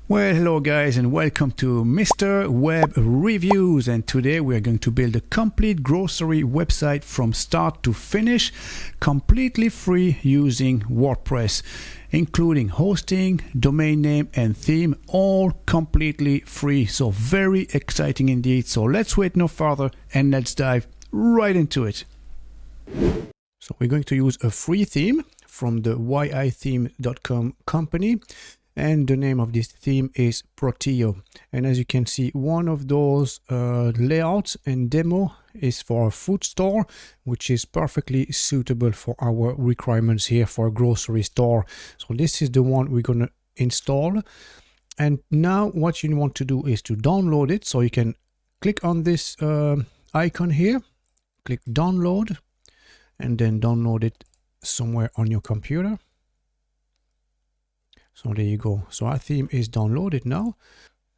Well, hello guys and welcome to Mr. Web Reviews, and today we are going to build a complete grocery website from start to finish, completely free using WordPress, including hosting, domain name and theme, all completely free. So very exciting indeed. So let's wait no further and let's dive right into it. So we're going to use a free theme from the yitheme.com company. And the name of this theme is Proteo. And as you can see, one of those layouts and demo is for a food store, which is perfectly suitable for our requirements here for a grocery store. So this is the one we're going to install. And now what you want to do is to download it. So you can click on this icon here, click download, and then download it somewhere on your computer. So there you go. So our theme is downloaded now.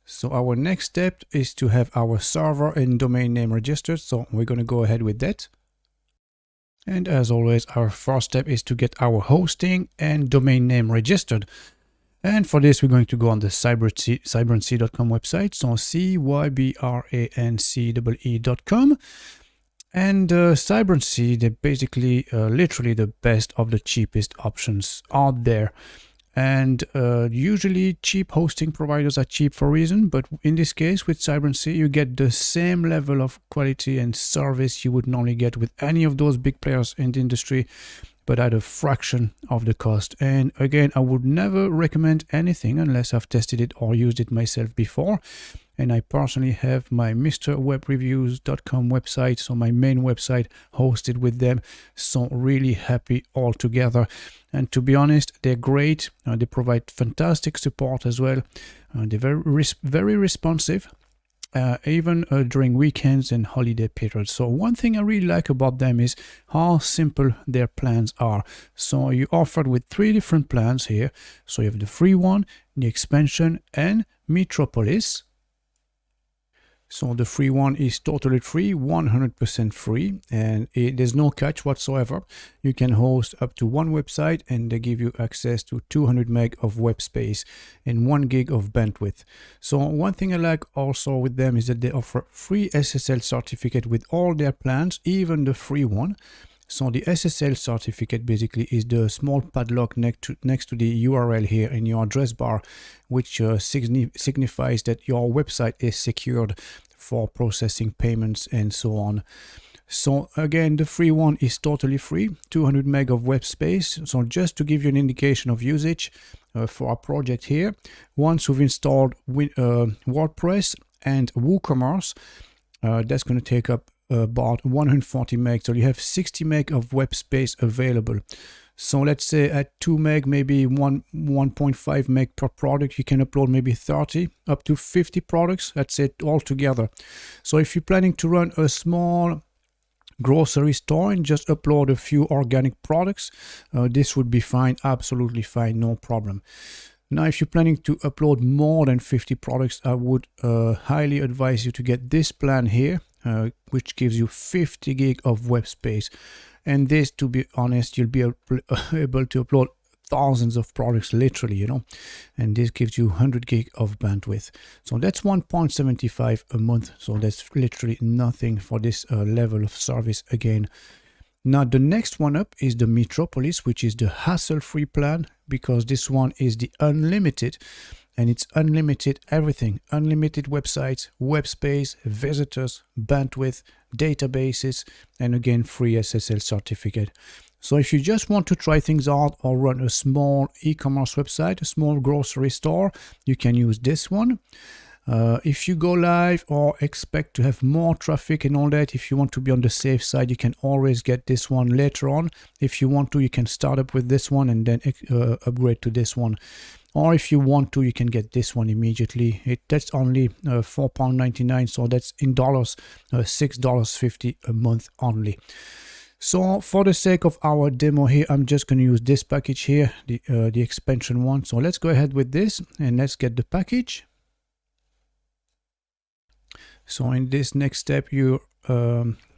So our next step is to have our server and domain name registered. So we're going to go ahead with that. And as always, our first step is to get our hosting and domain name registered. And for this, we're going to go on the cybrancy.com website. So cybrancy.com. And Cybrancy, they're basically literally the best of the cheapest options out there. And usually cheap hosting providers are cheap for a reason, but in this case with Cybrancy you get the same level of quality and service you would normally get with any of those big players in the industry, but at a fraction of the cost. And again, I would never recommend anything unless I've tested it or used it myself before. And I personally have my MrWebReviews.com website, so my main website, hosted with them. So really happy altogether. And to be honest, they're great. They provide fantastic support as well. They're very responsive, even during weekends and holiday periods. So one thing I really like about them is how simple their plans are. So you offered with 3 different plans here. So you have the free one, the expansion, and Metropolis. So the free one is totally free, 100% free, and there's no catch whatsoever. You can host up to 1 website and they give you access to 200 meg of web space and 1 gig of bandwidth. So one thing I like also with them is that they offer free SSL certificate with all their plans, even the free one. So the SSL certificate basically is the small padlock next to the URL here in your address bar, which signifies that your website is secured for processing payments and so on. So again, the free one is totally free, 200 meg of web space. So just to give you an indication of usage for our project here, once we've installed WordPress and Woocommerce, that's going to take up about 140 meg. So you have 60 meg of web space available. So let's say at 2 meg, maybe 1.5 meg per product, you can upload maybe 30 up to 50 products. That's it all together. So if you're planning to run a small grocery store and just upload a few organic products, this would be fine, absolutely fine, no problem. Now, if you're planning to upload more than 50 products, I would highly advise you to get this plan here, which gives you 50 gig of web space. And this, to be honest, you'll be able to upload thousands of products, literally, you know, and this gives you 100 gig of bandwidth. So that's 1.75 a month. So that's literally nothing for this level of service again. Now, the next one up is the Metropolis, which is the hassle-free plan, because this one is the unlimited, and it's unlimited everything, unlimited websites, web space, visitors, bandwidth, databases, and again, free SSL certificate. So if you just want to try things out or run a small e-commerce website, a small grocery store, you can use this one. If you go live or expect to have more traffic and all that, if you want to be on the safe side, you can always get this one later on. If you want to, you can start up with this one and then upgrade to this one. Or if you want to, you can get this one immediately. That's only £4.99, so that's in dollars, $6.50 a month only. So for the sake of our demo here, I'm just going to use this package here, the expansion one. So let's go ahead with this and let's get the package. So in this next step, you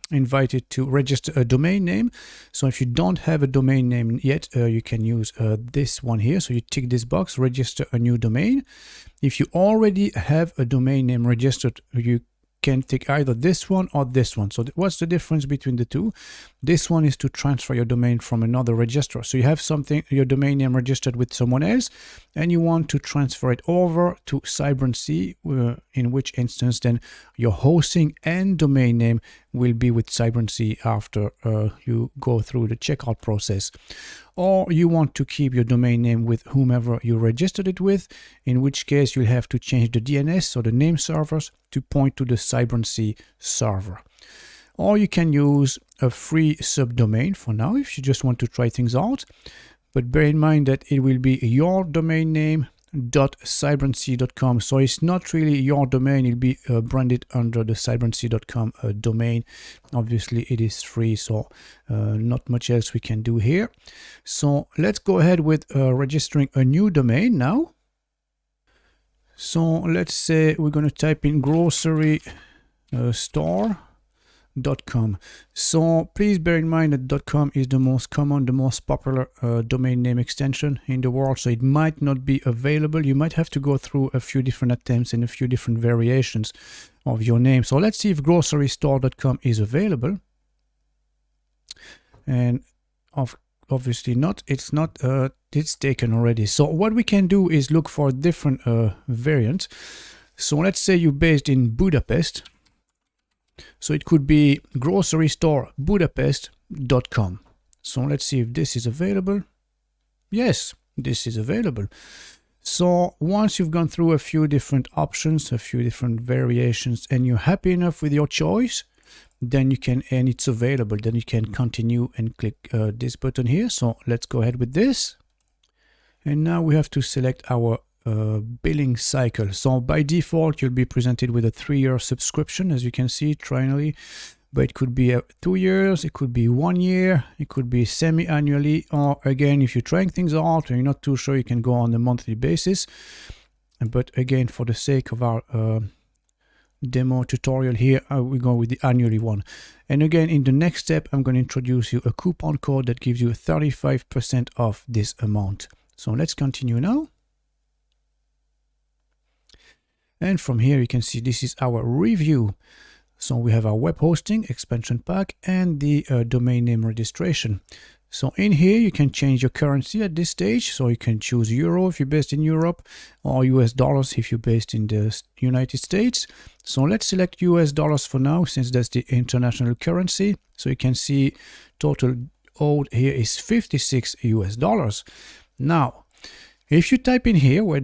invited to register a domain name. So if you don't have a domain name yet, you can use this one here. So you tick this box, register a new domain. If you already have a domain name registered, you can tick either this one or this one. So what's the difference between the two? This one is to transfer your domain from another registrar. So you have your domain name registered with someone else, and you want to transfer it over to Cybersea, in which instance then your hosting and domain name will be with Cybersea after you go through the checkout process. Or you want to keep your domain name with whomever you registered it with, in which case you'll have to change the DNS or the name servers to point to the Cybersea server. Or you can use a free subdomain for now if you just want to try things out. But bear in mind that it will be your domain name .cybersea.com. So it's not really your domain, it'll be branded under the cybersea.com domain. Obviously it is free, so not much else we can do here. So let's go ahead with registering a new domain now. So let's say we're going to type in grocery store.com. So please bear in mind that .com is the most common, the most popular domain name extension in the world, so it might not be available. You might have to go through a few different attempts and a few different variations of your name. So let's see if grocerystore.com is available. And obviously not, it's not, it's taken already. So what we can do is look for different variants. So let's say you're based in Budapest. So it could be grocerystore.budapest.com. So let's see if this is available. Yes, this is available. So once you've gone through a few different options, a few different variations, and you're happy enough with your choice, then you can, and it's available, then you can continue and click this button here. So let's go ahead with this. And now we have to select our billing cycle. So by default you'll be presented with a 3-year subscription, as you can see triennially, but it could be 2 years, it could be 1 year, it could be semi-annually, or again if you're trying things out and you're not too sure, you can go on a monthly basis. But again, for the sake of our demo tutorial here, we go with the annually one. And again, in the next step I'm going to introduce you a coupon code that gives you 35% off this amount. So let's continue now. And from here you can see this is our review. So we have our web hosting expansion pack and the domain name registration. So in here you can change your currency at this stage. So you can choose euro if you're based in Europe, or US dollars if you're based in the United States. So let's select US dollars for now, since that's the international currency. So you can see total owed here is 56 US dollars. Now, if you type in here where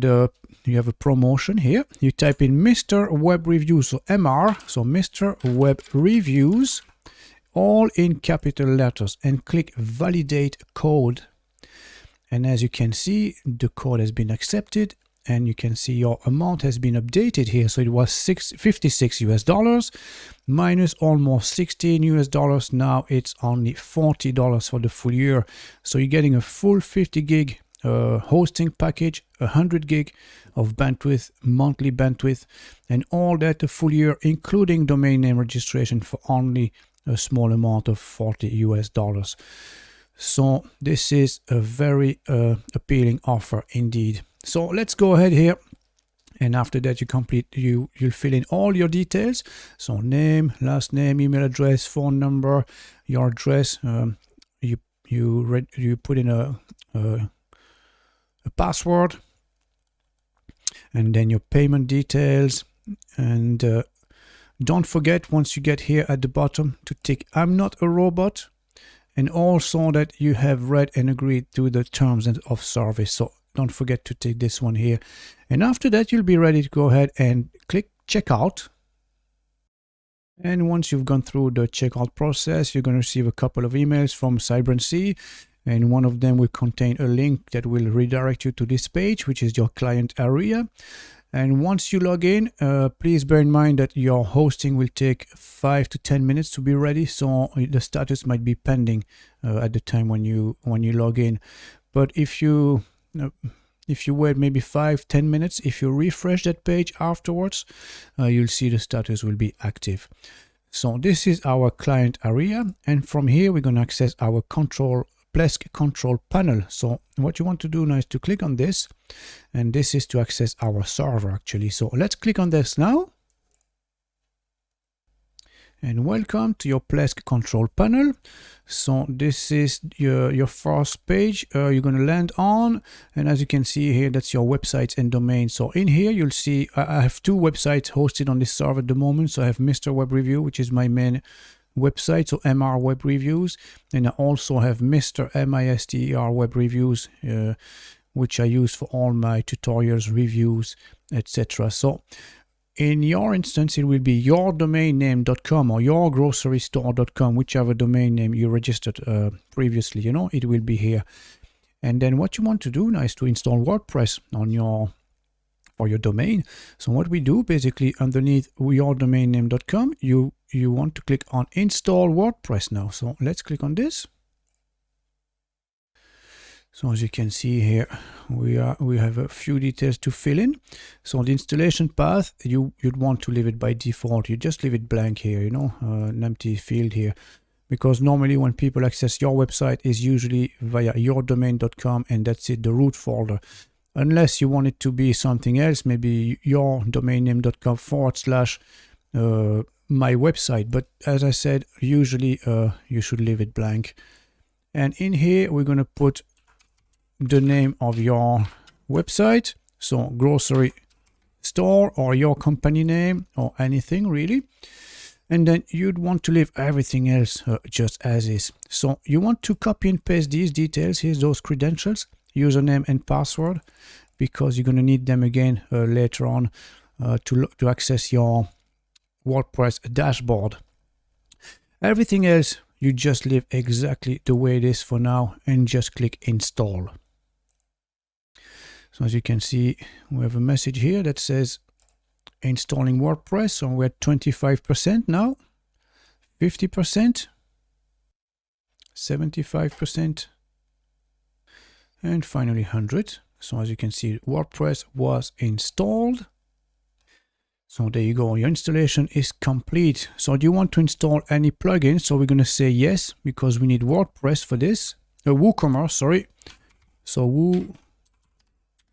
you have a promotion here, you type in Mr. Web Reviews, so MR, so Mr. Web Reviews, all in capital letters, and click Validate Code. And as you can see, the code has been accepted, and you can see your amount has been updated here. So it was 56 US dollars minus almost 16 US dollars. Now it's only $40 for the full year. So you're getting a full 50 gig hosting package, 100 gig of bandwidth, monthly bandwidth, and all that a full year, including domain name registration, for only a small amount of 40 US dollars. So this is a very appealing offer indeed. So let's go ahead here, and after that you'll fill in all your details. So name, last name, email address, phone number, your address. You put in a password, and then your payment details. And don't forget, once you get here at the bottom, to tick I'm not a robot, and also that you have read and agreed to the terms of service. So don't forget to tick this one here. And after that you'll be ready to go ahead and click checkout. And once you've gone through the checkout process, you're going to receive a couple of emails from Cybersea, and one of them will contain a link that will redirect you to this page, which is your client area. And once you log in, please bear in mind that your hosting will take 5 to 10 minutes to be ready. So the status might be pending at the time when you log in. But if you wait maybe 5-10 minutes, if you refresh that page afterwards, you'll see the status will be active. So this is our client area, and from here we're going to access our Plesk control panel. So what you want to do now is to click on this, and this is to access our server actually. So let's click on this now. And welcome to your Plesk control panel. So this is your first page you're going to land on, and as you can see here, that's your websites and domains. So in here you'll see I have two websites hosted on this server at the moment. So I have Mr. Web Review, which is my main website, so MR Web Reviews, and I also have Mr. MISTER Web Reviews, which I use for all my tutorials, reviews, etc. So in your instance, it will be yourdomainname.com or yourgrocerystore.com, whichever domain name you registered previously, it will be here. And then what you want to do now is to install WordPress for your domain. So what we do basically underneath yourdomainname.com, you want to click on install WordPress now. So let's click on this. So as you can see here, we have a few details to fill in. So the installation path, you'd want to leave it by default. You just leave it blank here, an empty field here, because normally when people access your website is usually via yourdomain.com, and that's it, the root folder. Unless you want it to be something else, maybe yourdomainname.com / my website. But as I said, usually you should leave it blank. And in here, we're going to put the name of your website, so grocery store or your company name or anything really, and then you'd want to leave everything else just as is. So you want to copy and paste these details. Here's those credentials, username and password, because you're going to need them again later on to access your WordPress dashboard. Everything else you just leave exactly the way it is for now and just click install. So as you can see, we have a message here that says installing WordPress. So we're at 25% now, 50%, 75%, and finally 100. So as you can see, WordPress was installed. So there you go, your installation is complete. So do you want to install any plugins? So we're going to say yes, because we need WordPress for this. WooCommerce, sorry. So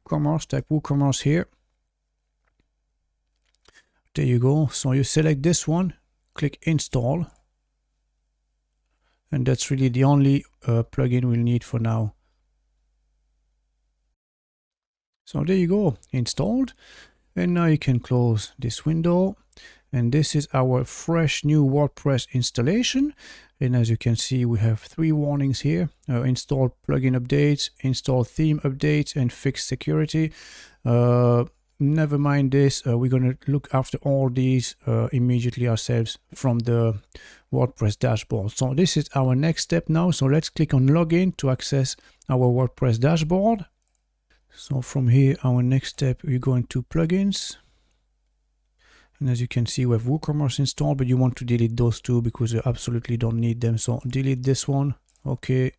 WooCommerce, type WooCommerce here. There you go. So you select this one, click install. And that's really the only plugin we'll need for now. So there you go, installed. And now you can close this window, and this is our fresh new WordPress installation. And as you can see, we have 3 warnings here: install plugin updates, install theme updates, and fix security. Never mind this, we're going to look after all these immediately ourselves from the WordPress dashboard. So this is our next step now. So let's click on login to access our WordPress dashboard. So from here, our next step, we go into plugins. And as you can see, we have WooCommerce installed, but you want to delete those two because you absolutely don't need them. So delete this one. Okay.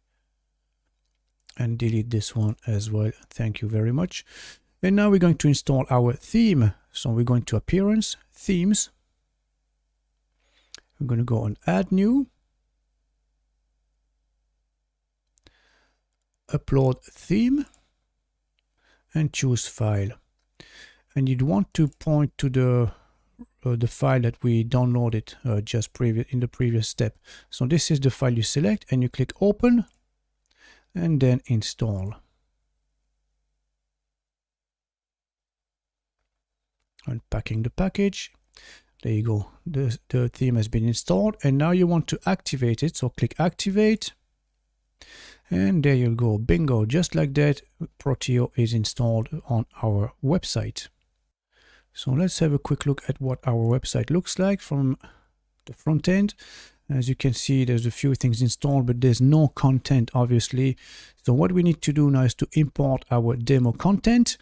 And delete this one as well. Thank you very much. And now we're going to install our theme. So we're going to Appearance, Themes. We're going to go on Add New. Upload Theme. And choose File. And you'd want to point to the file that we downloaded in the previous step. So this is the file you select, and you click Open, and then Install. Unpacking the package. There you go. The theme has been installed, and now you want to activate it. So click Activate. And there you go, bingo, just like that, Proteo is installed on our website. So let's have a quick look at what our website looks like from the front end. As you can see, there's a few things installed, but there's no content, obviously. So what we need to do now is to import our demo content.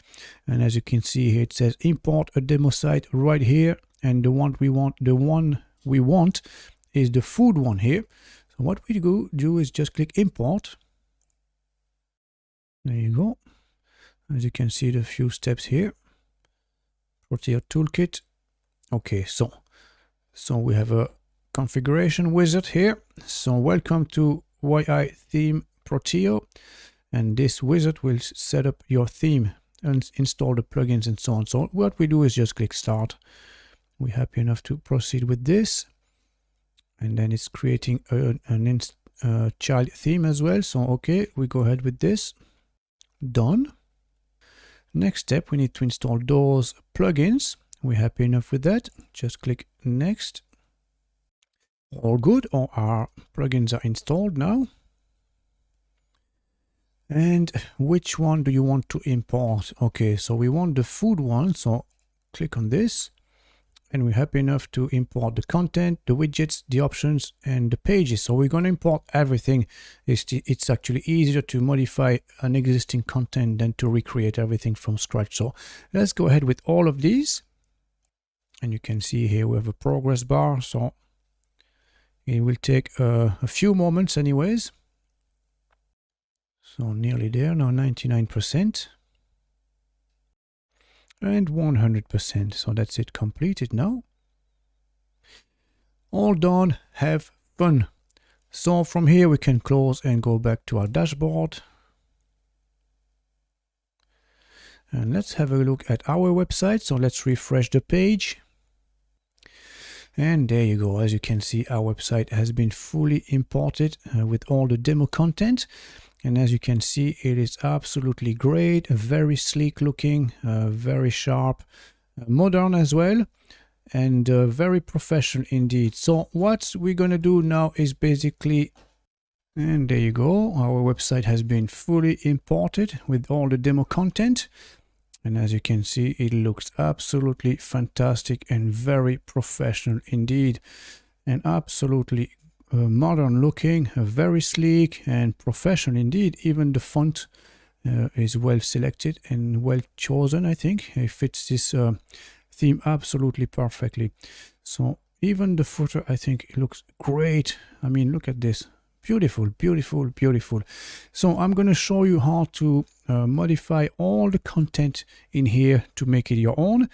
And as you can see here, it says import a demo site right here. And the one we want is the food one here. So what we do is just click import. There you go. As you can see, the few steps here. Proteo toolkit. Okay, so we have a configuration wizard here. So welcome to YI theme Proteo, and this wizard will set up your theme and install the plugins and so on. So what we do is just click start. We're happy enough to proceed with this, and then it's creating a child theme as well. So okay, we go ahead with this. Done. Next step, we need to install those plugins. We're happy enough with that. Just click next. All good. All our plugins are installed now. And which one do you want to import? Okay, so we want the food one. So click on this. And we're happy enough to import the content, the widgets, the options, and the pages. So we're going to import everything. It's actually easier to modify an existing content than to recreate everything from scratch. So let's go ahead with all of these. And you can see here we have a progress bar. So it will take a few moments anyways. So nearly there now, 99%. And 100%. So that's it, completed now. All done. Have fun. So from here we can close and go back to our dashboard. And let's have a look at our website. So let's refresh the page. And there you go. As you can see, our website has been fully imported with all the demo content. And as you can see, it is absolutely great, very sleek looking, very sharp, modern as well, and very professional indeed. So what we're going to do now is basically, and there you go, our website has been fully imported with all the demo content. And as you can see, it looks absolutely fantastic and very professional indeed, and absolutely modern looking, very sleek and professional indeed. Even the font is well selected and well chosen. I think it fits this theme absolutely perfectly. So even the footer, I think it looks great. I mean, look at this. Beautiful, beautiful, beautiful. So I'm going to show you how to modify all the content in here to make it your own.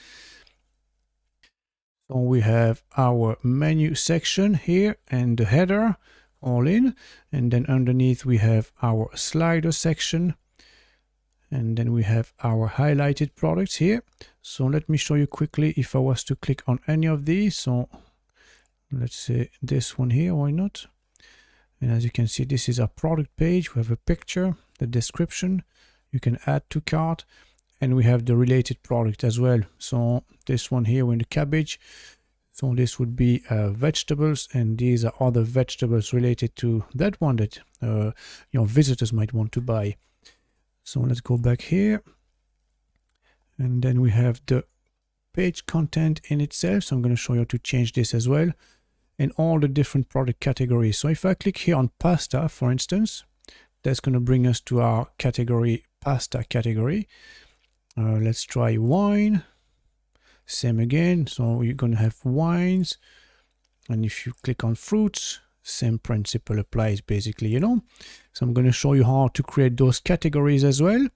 So we have our menu section here and the header all in, and then underneath we have our slider section, and then we have our highlighted products here. So let me show you quickly if I was to click on any of these. So let's say this one here, why not? And as you can see, this is our product page. We have a picture, the description, you can add to cart, and we have the related product as well. So this one here, we're in the cabbage. So this would be vegetables, and these are other vegetables related to that one that your visitors might want to buy. So let's go back here. And then we have the page content in itself. So I'm going to show you how to change this as well, and all the different product categories. So if I click here on pasta, for instance, that's going to bring us to our category, pasta category. Let's try wine. Same again. So you're going to have wines. And if you click on fruits, same principle applies basically, you know. So I'm going to show you how to create those categories as well.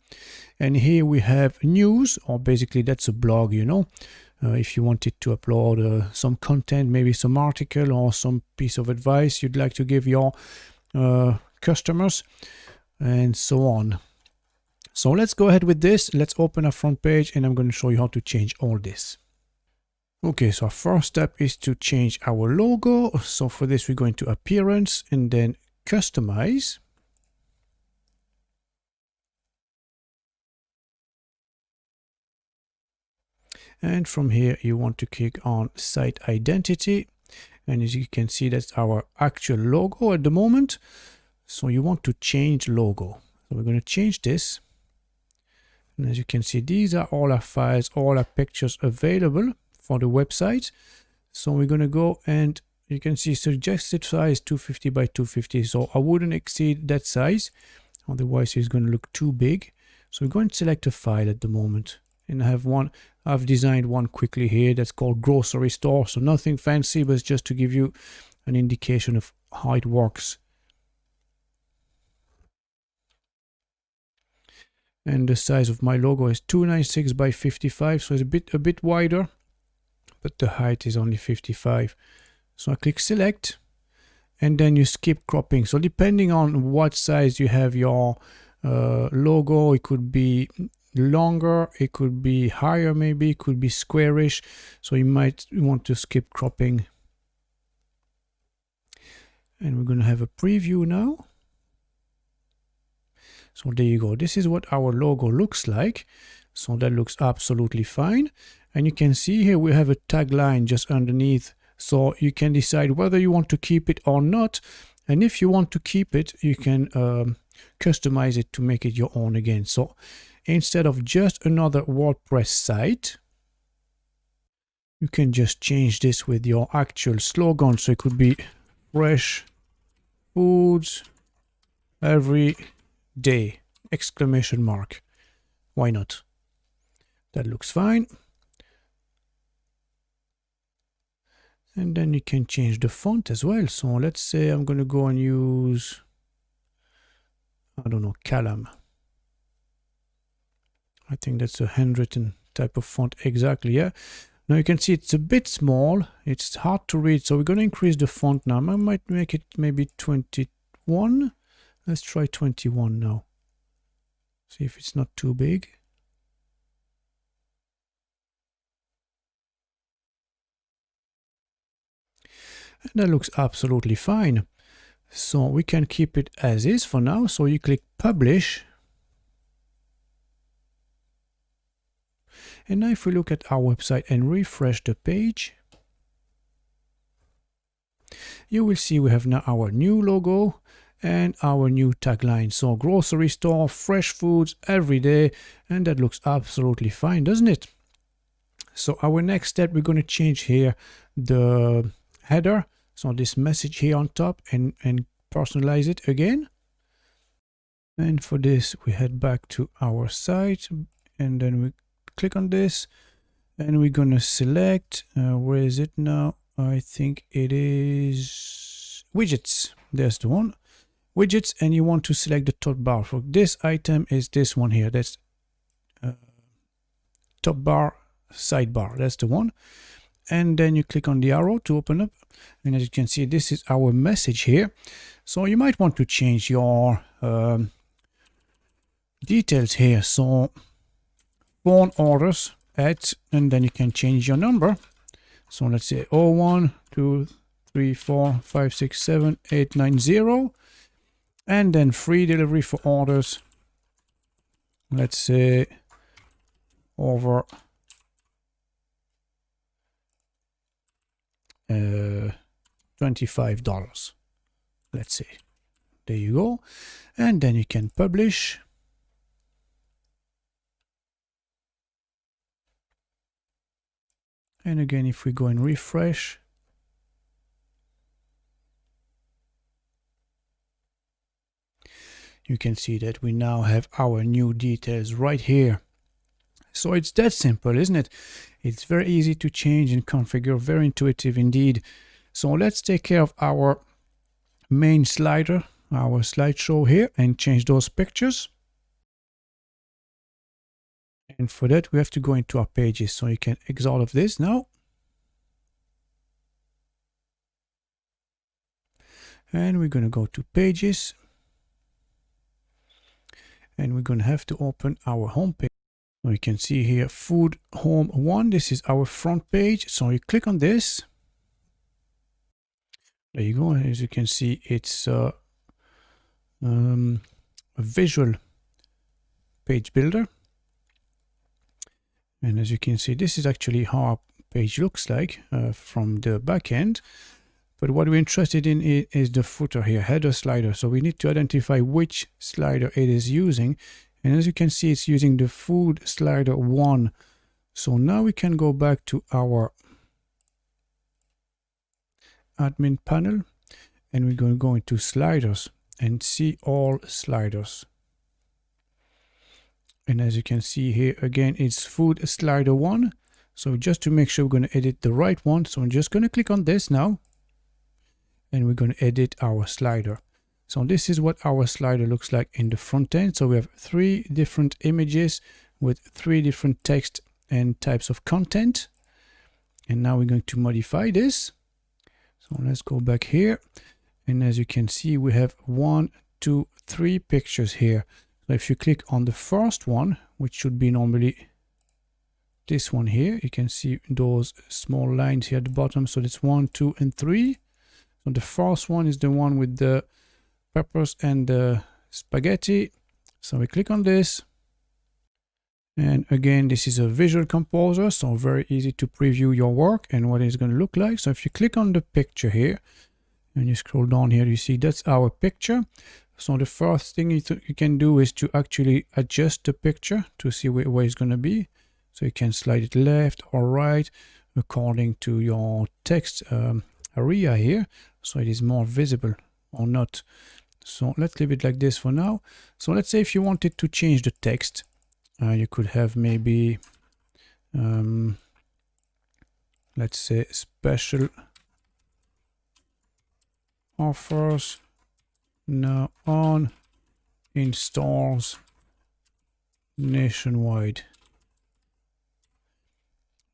And here we have news, or basically that's a blog, you know. If you wanted to upload some content, maybe some article or some piece of advice you'd like to give your customers, and so on. So let's go ahead with this. Let's open our front page, and I'm going to show you how to change all this. Okay, so our first step is to change our logo. So for this, we're going to appearance and then customize. And from here, you want to click on site identity. And as you can see, that's our actual logo at the moment. So you want to change logo. So we're going to change this. And as you can see, these are all our files, all our pictures available for the website. So we're going to go, and you can see suggested size 250 by 250. So I wouldn't exceed that size, otherwise it's going to look too big. So we're going to select a file at the moment, and I have one. I've designed one quickly here that's called grocery store. So nothing fancy, but it's just to give you an indication of how it works. And the size of my logo is 296 by 55, so it's a bit wider, but the height is only 55. So I click select, and then you skip cropping. So depending on what size you have your logo, it could be longer, it could be higher, maybe it could be squarish, so you might want to skip cropping. And we're going to have a preview now. So there you go. This is what our logo looks like. So that looks absolutely fine. And you can see here we have a tagline just underneath. So you can decide whether you want to keep it or not. And if you want to keep it, you can customize it to make it your own again. So instead of just another WordPress site, you can just change this with your actual slogan. So it could be fresh foods every day, exclamation mark. Why not? That looks fine. And then you can change the font as well. So let's say I'm going to go and use, I don't know, Callum. I think that's a handwritten type of font. Exactly, yeah. Now you can see it's a bit small. It's hard to read. So we're going to increase the font now. I might make it maybe 21. Let's try 21 now. See if it's not too big. And that looks absolutely fine. So we can keep it as is for now. So you click publish. And now if we look at our website and refresh the page, you will see we have now our new logo and our new tagline. So grocery store, fresh foods every day. And that looks absolutely fine, doesn't it? So our next step, we're going to change here the header. So this message here on top and personalize it again. And for this, we head back to our site and then we click on this and we're going to select, where is it now? I think it is widgets. There's the one. Widgets, and you want to select the top bar. For this item is this one here. That's top bar, sidebar. That's the one. And then you click on the arrow to open up. And as you can see, this is our message here. So you might want to change your details here. So phone orders at, and then you can change your number. So let's say 01 2 3 4 5 6 7 8 9 0. And then free delivery for orders. Let's say over $25. Let's say. There you go. And then you can publish. And again, if we go and refresh, you can see that we now have our new details right here. So it's that simple, isn't it? It's very easy to change and configure, very intuitive indeed. So let's take care of our main slider, our slideshow here, and change those pictures. And for that, we have to go into our pages. So you can exit all of this now. And we're going to go to pages. And we're going to have to open our home page. So you can see here, food home 1. This is our front page. So you click on this. There you go. As you can see, it's a visual page builder. And as you can see, this is actually how our page looks like from the back end. But what we're interested in is the footer here, header slider. So we need to identify which slider it is using. And as you can see, it's using the food slider 1. So now we can go back to our admin panel and we're going to go into sliders and see all sliders. And as you can see here, again, it's food slider 1. So just to make sure we're going to edit the right one. So I'm just going to click on this now. And we're going to edit our slider. So this is what our slider looks like in the front end. So we have 3 different images with 3 different text and types of content. And now we're going to modify this. So So let's go back here. And as you can see, we have 1, 2, 3 pictures here. So if you click on the first one, which should be normally this one here, you can see those small lines here at the bottom. So it's 1, 2, and 3. So the first one is the one with the peppers and the spaghetti. So we click on this. And again, this is a visual composer, so very easy to preview your work and what it's going to look like. So if you click on the picture here and you scroll down here, you see that's our picture. So the first thing you can do is to actually adjust the picture to see where it's going to be. So you can slide it left or right according to your text area here, so it is more visible or not. So let's leave it like this for now. So let's say if you wanted to change the text, you could have maybe, let's say, special offers now on in stores nationwide.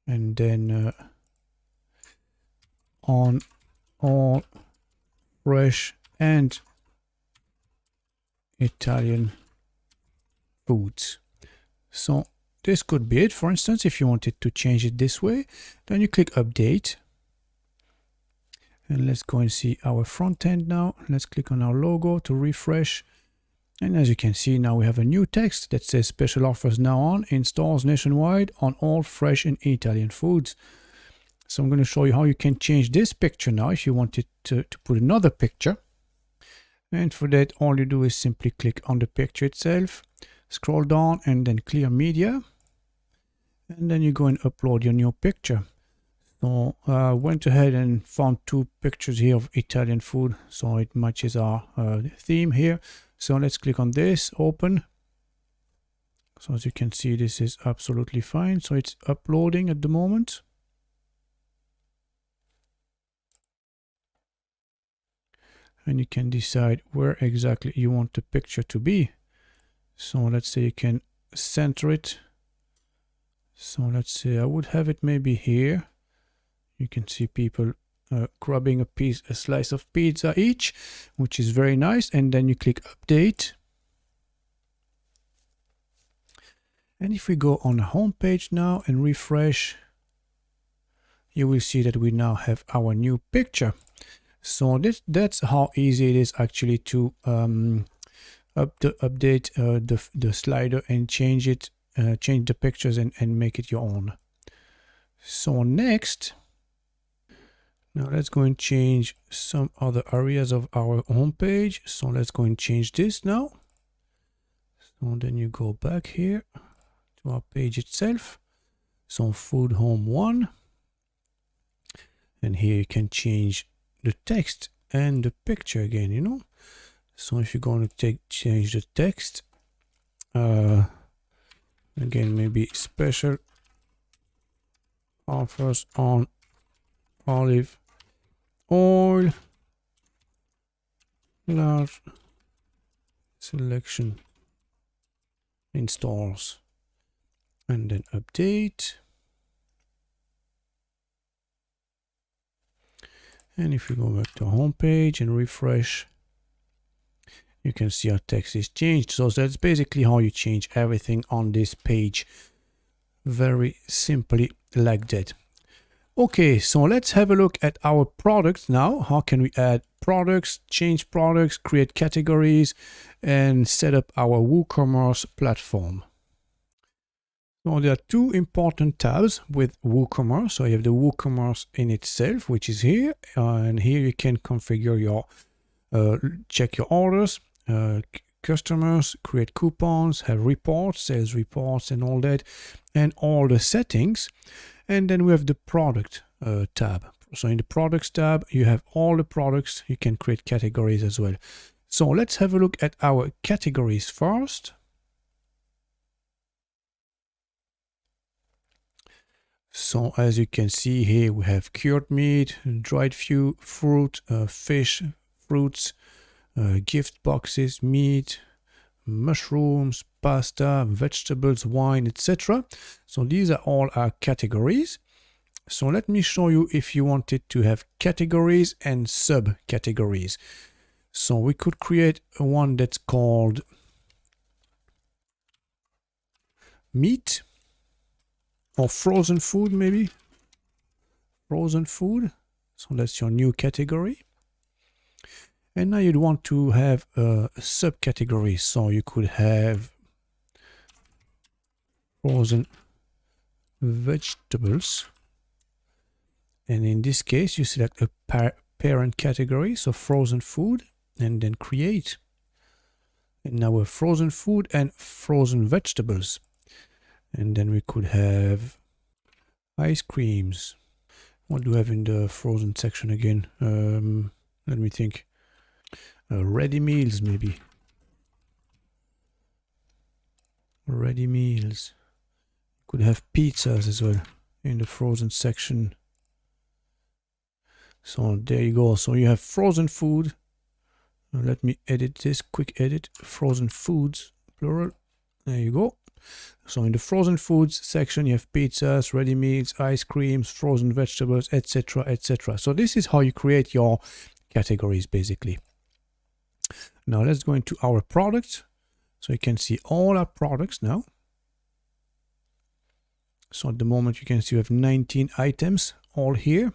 And then on all fresh and Italian foods. So this could be it. For instance, if you wanted to change it this way, then you click update. And let's go and see our front end now. Let's click on our logo to refresh. And as you can see, now we have a new text that says special offers now on in stores nationwide on all fresh and Italian foods. So I'm going to show you how you can change this picture now if you wanted to put another picture. And for that, all you do is simply click on the picture itself, scroll down and then clear media. And then you go and upload your new picture. So I went ahead and found 2 pictures here of Italian food. So it matches our theme here. So let's click on this, open. So as you can see, this is absolutely fine. So it's uploading at the moment. And you can decide where exactly you want the picture to be. So let's say you can center it. So let's say I would have it maybe here. You can see people grabbing a slice of pizza each, which is very nice. And then you click update. And if we go on the home page now and refresh, you will see that we now have our new picture. So that's how easy it is actually to update the slider and change the pictures and make it your own. So next, now let's go and change some other areas of our home page. So let's go and change this now. So then you go back here to our page itself. So food home 1. And here you can change the text and the picture again, you know. So if you're going to change the text, again, maybe special offers on olive oil, large selection in stores, and then update. And if you go back to home page and refresh, you can see our text is changed. So that's basically how you change everything on this page. Very simply like that. Okay, so let's have a look at our products now. How can we add products, change products, create categories, and set up our WooCommerce platform? So there are 2 important tabs with WooCommerce. So you have the WooCommerce in itself, which is here, and here you can configure your, check your orders, customers, create coupons, have reports, sales reports, and all that, and all the settings. And then we have the product tab. So in the products tab, you have all the products. You can create categories as well. So let's have a look at our categories first. So as you can see here, we have cured meat, dried fruit, fish, fruits, gift boxes, meat, mushrooms, pasta, vegetables, wine, etc. So these are all our categories. So let me show you if you wanted to have categories and subcategories. So we could create one that's called meat or frozen food, maybe. Frozen food. So that's your new category. And now you'd want to have a subcategory. So you could have frozen vegetables. And in this case, you select a parent category, so frozen food, and then create. And now we're frozen food and frozen vegetables. And then we could have ice creams. What do we have in the frozen section again? Let me think. Ready meals, maybe. Ready meals. Could have pizzas as well in the frozen section. So there you go. So you have frozen food. Let me edit this, quick edit. Frozen foods, plural. There you go. So in the frozen foods section, you have pizzas, ready meals, ice creams, frozen vegetables, etc., etc. So this is how you create your categories, basically. Now let's go into our products. So you can see all our products now. So at the moment you can see we have 19 items all here.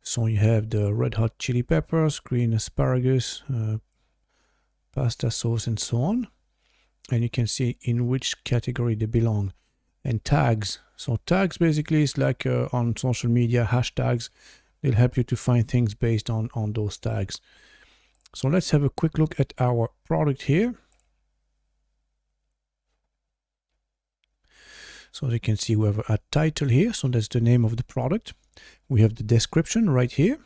So you have the red hot chili peppers, green asparagus, pasta sauce, and so on. And you can see in which category they belong. And tags. So tags basically is like on social media, hashtags. They'll help you to find things based on those tags. So let's have a quick look at our product here. So as you can see, we have a title here. So that's the name of the product. We have the description right here.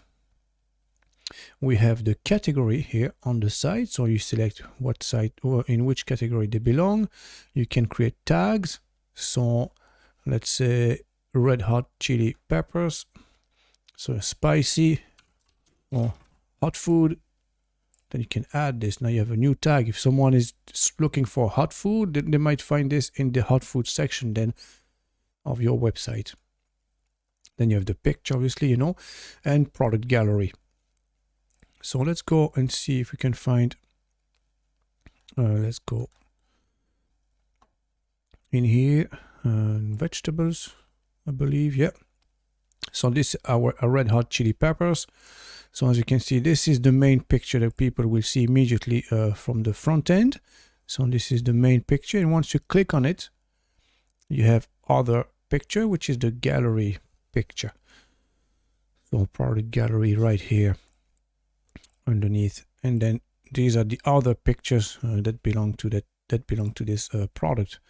We have the category here on the side. So you select what site or in which category they belong. You can create tags. So let's say red hot chili peppers. So spicy or hot food. Then you can add this. Now you have a new tag. If someone is looking for hot food, then they might find this in the hot food section then of your website. Then you have the picture, obviously, you know, and product gallery. So let's go and see if we can find, let's go in here, vegetables, I believe, yeah. So this is our red hot chili peppers. So as you can see, this is the main picture that people will see immediately from the front end. So this is the main picture. And once you click on it, you have other picture, which is the gallery picture. So product gallery right here underneath. And then these are the other pictures that belong to this product.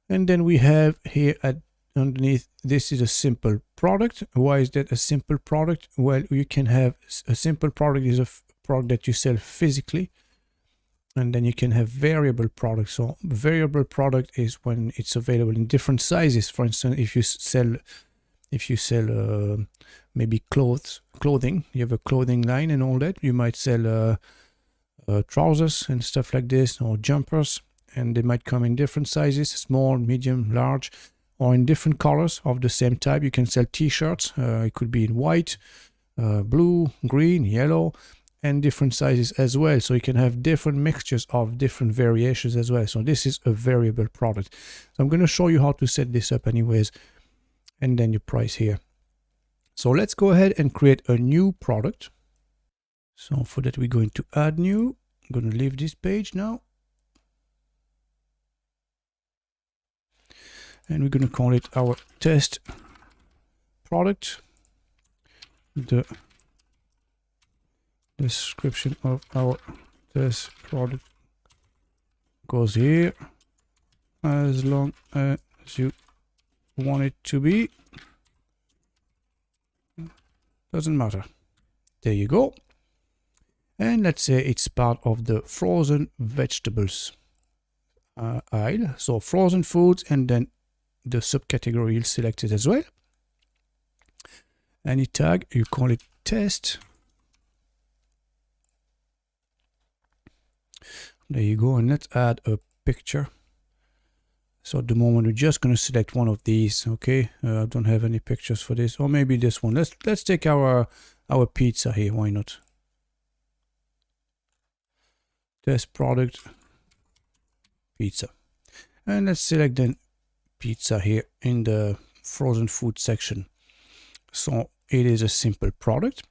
And then we have here at underneath, this is a simple product. Why is that a simple product? Well, you can have a simple product is a product that you sell physically, and then you can have variable products. So variable product is when it's available in different sizes. For instance, if you sell maybe clothing, you have a clothing line and all that, you might sell trousers and stuff like this, or jumpers, and they might come in different sizes, small, medium, large, or in different colors of the same type. You can sell t-shirts. It could be in white, blue, green, yellow, and different sizes as well. So you can have different mixtures of different variations as well. So this is a variable product. So I'm going to show you how to set this up anyways, and then your price here. So let's go ahead and create a new product. So for that, we're going to add new. I'm going to leave this page now. And we're going to call it our test product. The description of our test product goes here as long as you want it to be. Doesn't matter. There you go. And let's say it's part of the frozen vegetables aisle. So frozen foods, and then the subcategory you'll select it as well. Any tag, you call it test. There you go. And let's add a picture. So at the moment, we're just going to select one of these. Okay, I don't have any pictures for this, or maybe this one. Let's take our pizza here. Why not? Test product pizza, and let's select then pizza here in the frozen food section. So it is a simple product.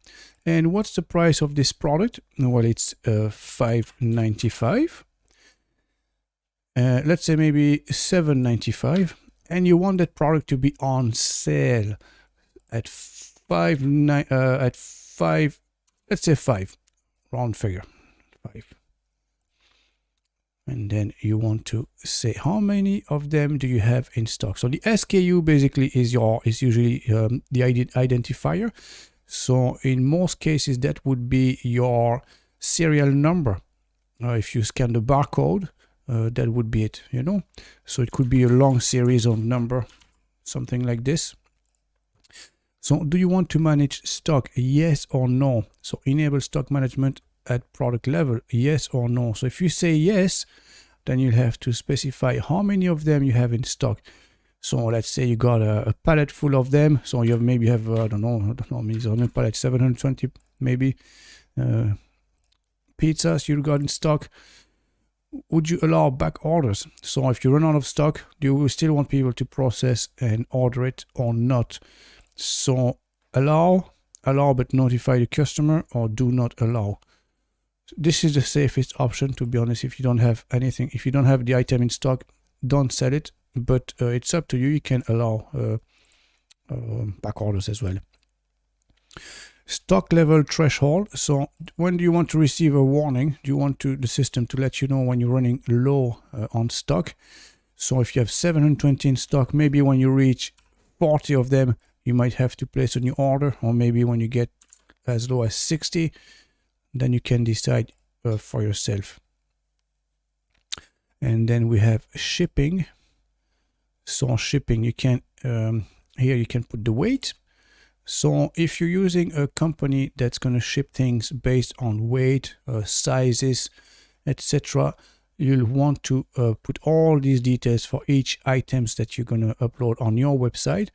And what's the price of this product? Well, it's $5.95. Let's say maybe $7.95, and you want that product to be on sale at five. Let's say 5, round figure, 5. And then you want to say how many of them do you have in stock. So the SKU basically is usually the identifier. So in most cases, that would be your serial number. If you scan the barcode, that would be it, you know. So it could be a long series of number, something like this. So do you want to manage stock? Yes or no? So enable stock management at product level, yes or no? So if you say yes, then you'll have to specify how many of them you have in stock. So let's say you got a pallet full of them. So you maybe have I don't know, maybe on a pallet 720 maybe pizzas you got in stock. Would you allow back orders? So if you run out of stock, do you still want people to process and order it or not? So allow but notify the customer, or do not allow. This is the safest option, to be honest. If you don't have anything, if you don't have the item in stock, don't sell it. But it's up to you. You can allow back orders as well. Stock level threshold. So when do you want to receive a warning? Do you want the system to let you know when you're running low on stock? So if you have 720 in stock, maybe when you reach 40 of them, you might have to place a new order, or maybe when you get as low as 60, then you can decide for yourself. And then we have shipping. So shipping, you can here you can put the weight. So if you're using a company that's going to ship things based on weight, sizes, etc., you'll want to put all these details for each items that you're going to upload on your website.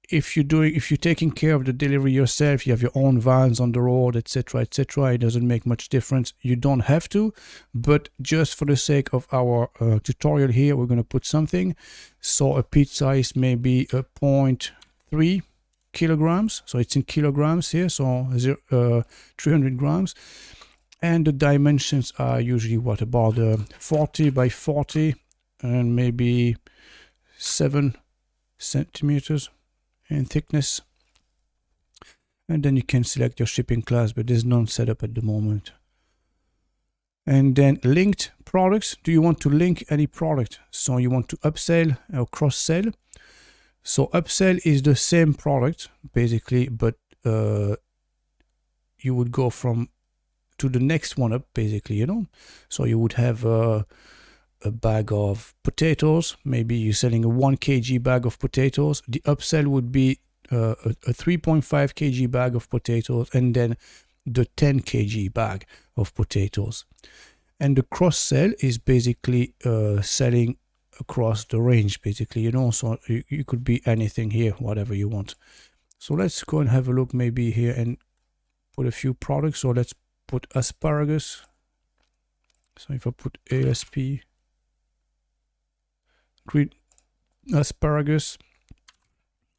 If you're taking care of the delivery yourself, you have your own vans on the road, etc., etc., it doesn't make much difference. You don't have to, but just for the sake of our tutorial here, we're going to put something. So a pizza is maybe a 0.3 kilograms. So it's in kilograms here, so 300 grams. And the dimensions are usually what, about 40 by 40 and maybe 7 centimeters in thickness. And then you can select your shipping class, but there's none set up at the moment. And then linked products. Do you want to link any product? So you want to upsell or cross sell. So upsell is the same product basically, but you would go to the next one up basically, you know. So you would have a bag of potatoes. Maybe you're selling a 1 kg bag of potatoes. The upsell would be a 3.5 kg bag of potatoes, and then the 10 kg bag of potatoes. And the cross sell is basically selling across the range basically, you know. So you could be anything here, whatever you want. So let's go and have a look maybe here and put a few products. So let's put asparagus. So if I put ASP, green asparagus,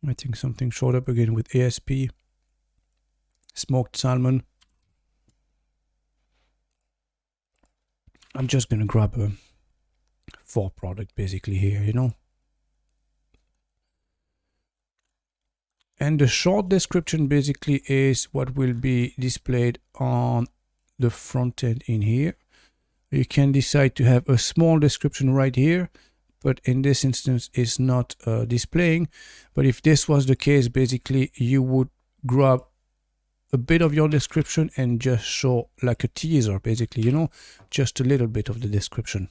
I think something showed up again with ASP, smoked salmon. I'm just going to grab a 4 product basically here, you know. And the short description basically is what will be displayed on the front end in here. You can decide to have a small description right here, but in this instance it's not displaying. But if this was the case, basically you would grab a bit of your description and just show like a teaser basically, you know, just a little bit of the description.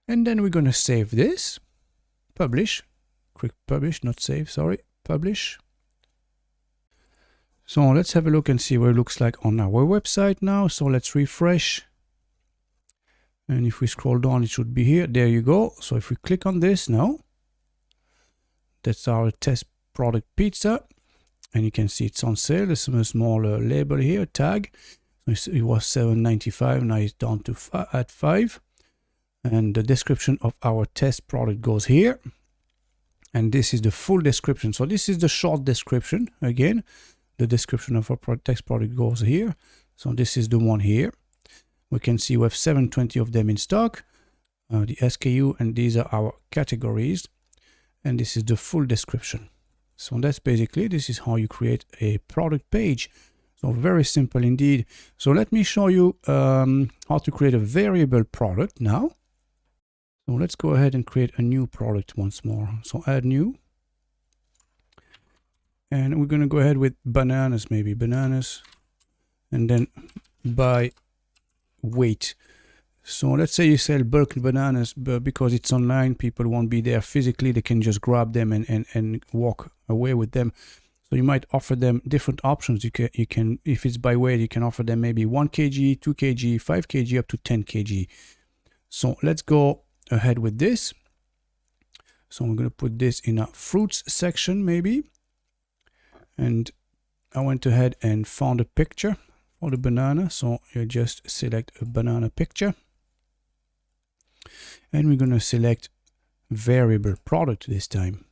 And then we're going to save this, publish, quick publish, not save, sorry, publish. So let's have a look and see what it looks like on our website now. So let's refresh. And if we scroll down, it should be here. There you go. So if we click on this now, that's our test product pizza. And you can see it's on sale. There's a small label here, tag. So it was $7.95. Now it's down to at $5. And the description of our test product goes here. And this is the full description. So this is the short description. Again, the description of our test product goes here. So this is the one here. We can see we have 720 of them in stock, the SKU, and these are our categories. And this is the full description. So that's basically, this is how you create a product page. So very simple indeed. So let me show you how to create a variable product now. So let's go ahead and create a new product once more. So add new. And we're going to go ahead with bananas, maybe bananas, and then by weight. So let's say you sell bulk bananas, but because it's online, people won't be there physically. They can just grab them and walk away with them. So you might offer them different options. You can, if it's by weight, you can offer them maybe 1 kg, 2 kg, 5 kg, up to 10 kg. So let's go ahead with this. So I'm going to put this in a fruits section maybe. And I went ahead and found a picture for the banana. So you just select a banana picture. And we're going to select variable product this time.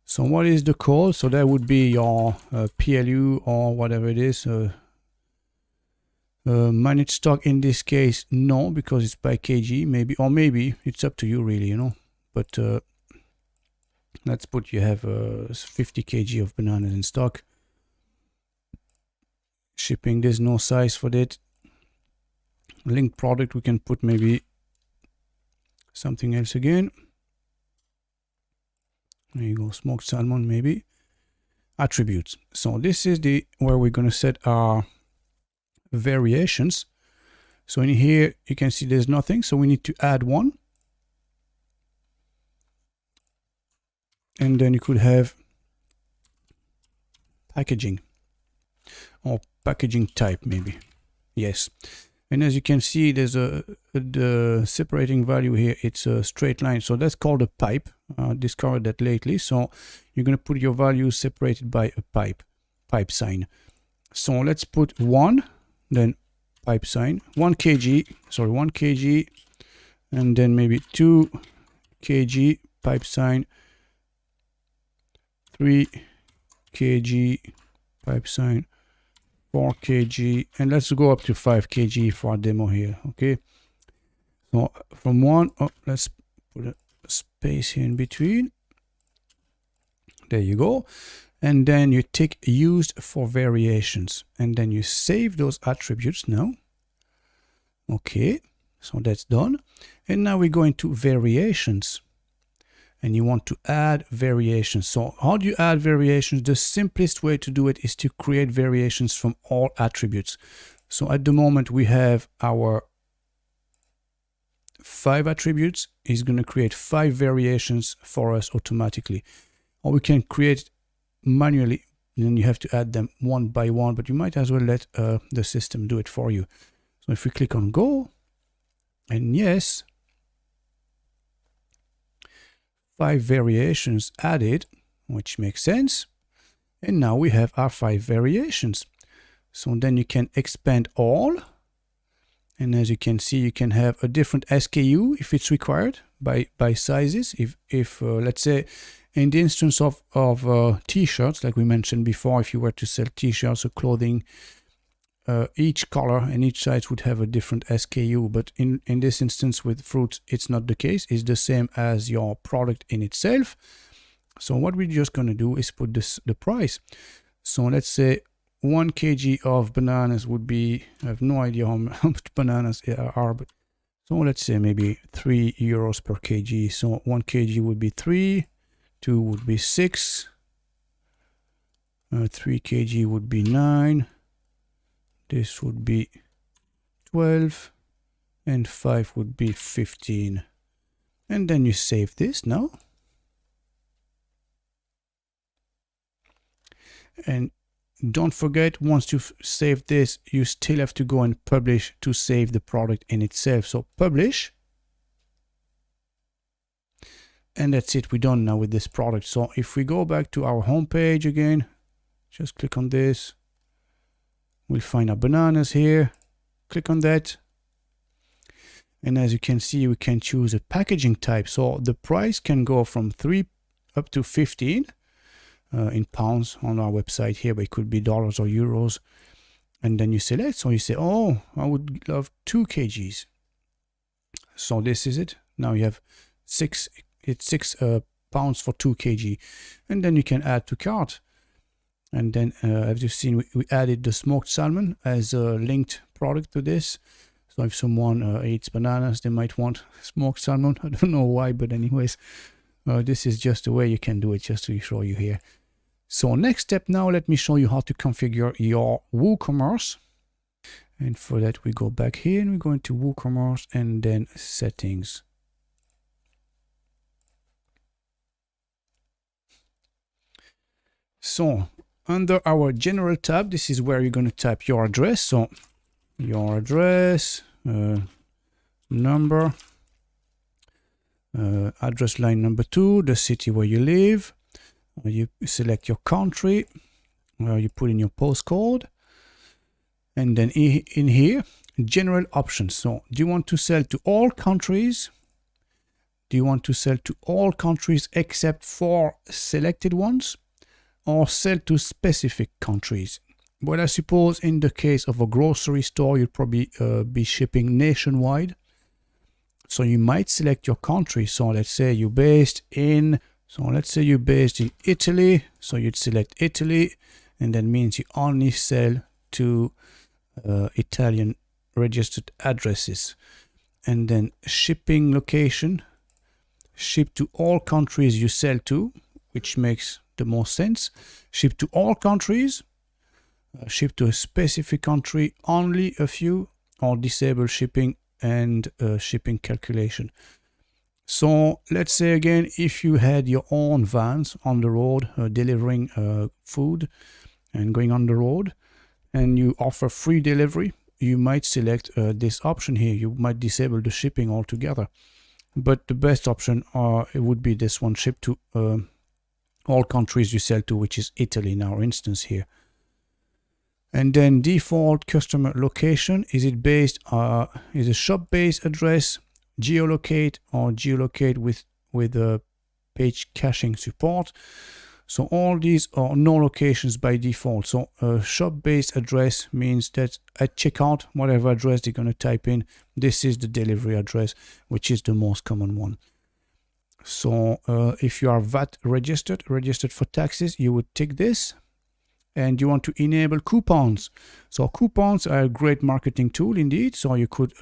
So what is the code? So that would be your PLU or whatever it is. Managed stock in this case, no, because it's by kg, maybe, or maybe it's up to you really, you know. But let's put you have 50 kg of bananas in stock. Shipping, there's no size for that. Linked product, we can put maybe something else again. There you go, smoked salmon maybe. Attributes. So this is the where we're going to set our variations. So in here you can see there's nothing, so we need to add one. And then you could have packaging or packaging type maybe. Yes. And as you can see, there's the separating value here. It's a straight line. So that's called a pipe. Discovered that lately. So you're going to put your values separated by a pipe sign. So let's put 1, then pipe sign, 1 kg, and then maybe 2 kg, pipe sign, 3 kg, pipe sign, 4 kg, and let's go up to 5 kg for our demo here. Okay, so from 1, let's put a space here in between. There you go. And then you tick used for variations, and then you save those attributes now. Okay, so that's done. And now we go into variations, and you want to add variations. So how do you add variations? The simplest way to do it is to create variations from all attributes. So at the moment we have our 5 attributes. It's going to create 5 variations for us automatically, or we can create manually, and then you have to add them one by one, but you might as well let the system do it for you. So if we click on go, and yes, 5 variations added, which makes sense. And now we have our 5 variations. So then you can expand all, and as you can see, you can have a different SKU if it's required by sizes. If let's say in the instance of t-shirts, like we mentioned before, if you were to sell t-shirts or clothing, each color and each size would have a different SKU. But in this instance with fruits, it's not the case. It's the same as your product in itself. So what we're just going to do is put the price. So let's say 1 kg of bananas would be, I have no idea how much bananas are, but so let's say maybe €3 per kg. So 1 kg would be 3, 2 would be 6, 3 kg would be 9, this would be 12, and 5 would be 15. And then you save this now. And don't forget, once you've saved this, you still have to go and publish to save the product in itself. So publish. And that's it, we're done now with this product. So if we go back to our home page again, just click on this. We'll find our bananas here. Click on that. And as you can see, we can choose a packaging type. So the price can go from 3 up to 15 in pounds on our website here, but it could be dollars or euros. And then you select, so you say, oh, I would love 2 kgs. So this is it. Now you have 6 pounds for 2 kg. And then you can add to cart. And then as you've seen, we added the smoked salmon as a linked product to this. So if someone eats bananas, they might want smoked salmon. I don't know why, but anyways, this is just the way you can do it, just to show you here. So next step now, let me show you how to configure your WooCommerce. And for that, we go back here and we go into WooCommerce and then settings. So under our general tab, this is where you're going to type your address. So your address, number, address line number 2, the city where you live. You select your country, you put in your postcode, and then in here, general options. So do you want to sell to all countries? Do you want to sell to all countries except for selected ones? Or sell to specific countries? Well, I suppose in the case of a grocery store, you'll probably be shipping nationwide. So you might select your country. So let's say you're based in, Italy. So you'd select Italy, and that means you only sell to Italian registered addresses. And then shipping location, ship to all countries you sell to, which makes the most sense. Ship to all countries, ship to a specific country, only a few, or disable shipping and shipping calculation. So let's say again, if you had your own vans on the road delivering food and going on the road, and you offer free delivery, you might select this option here. You might disable the shipping altogether, but the best option it would be this one, ship to all countries you sell to, which is Italy in our instance here. And then default customer location, is it based is a shop-based address, geolocate, or geolocate with a page caching support. So all these are no locations by default. So a shop-based address means that at checkout, whatever address they're going to type in, this is the delivery address, which is the most common one. So if you are VAT registered for taxes, you would tick this. And you want to enable coupons. So coupons are a great marketing tool indeed. So you could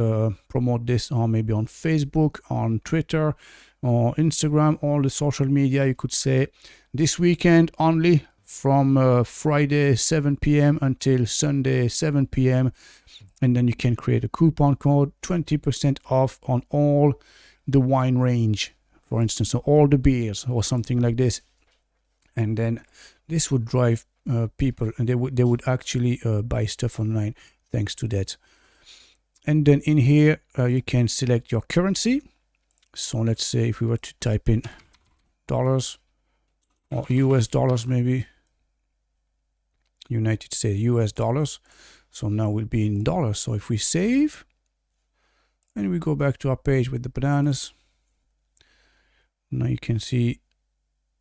promote this on maybe on Facebook, on Twitter, or Instagram, all the social media. You could say this weekend only from Friday 7 p.m. until Sunday 7 p.m. And then you can create a coupon code, 20% off on all the wine range, for instance, so all the beers or something like this. And then this would drive people, and they would actually buy stuff online thanks to that. And then in here you can select your currency. So let's say if we were to type in dollars or US dollars, maybe United States US dollars. So now we'll be in dollars. So if we save and we go back to our page with the bananas, now you can see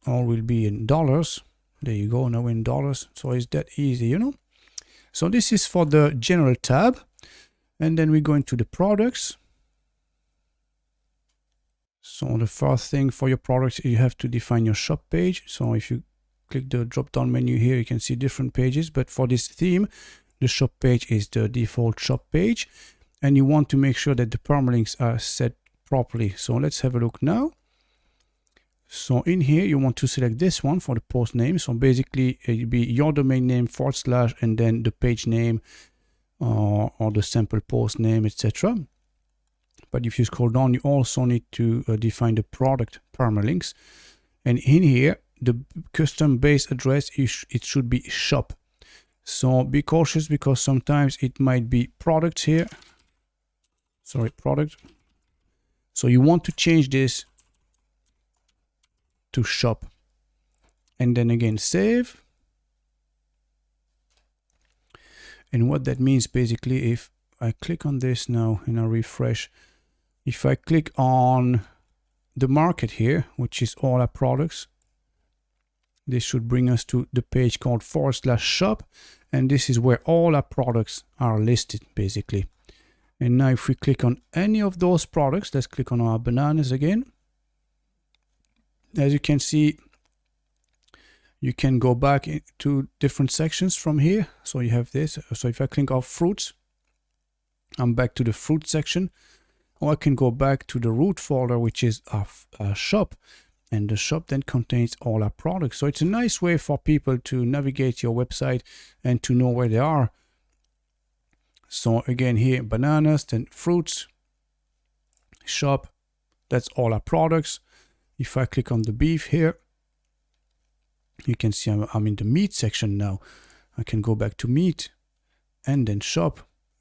all will be in dollars. There you go, now in dollars. So it's that easy, you know. So this is for the general tab. And then we go into the products. So the first thing for your products, you have to define your shop page. So if you click the drop down menu here, you can see different pages. But for this theme, the shop page is the default shop page. And you want to make sure that the permalinks are set properly. So let's have a look now. So in here, you want to select this one for the post name. So basically, it'll be your domain name / and then the page name or the sample post name, etc. But if you scroll down, you also need to define the product permalinks. And in here, the custom base address, it should be shop. So be cautious because sometimes it might be product here. Sorry, product. So you want to change this to shop. And then again, save. And what that means basically, if I click on this now and I refresh, if I click on the market here, which is all our products, this should bring us to the page called /shop. And this is where all our products are listed basically. And now if we click on any of those products, let's click on our bananas again. As you can see, you can go back to different sections from here. So you have this. So if I click on fruits, I'm back to the fruit section. Or I can go back to the root folder, which is our shop. And the shop then contains all our products. So it's a nice way for people to navigate your website and to know where they are. So again here, bananas, then fruits, shop, that's all our products. If I click on the beef here, you can see I'm in the meat section now. I can go back to meat and then shop.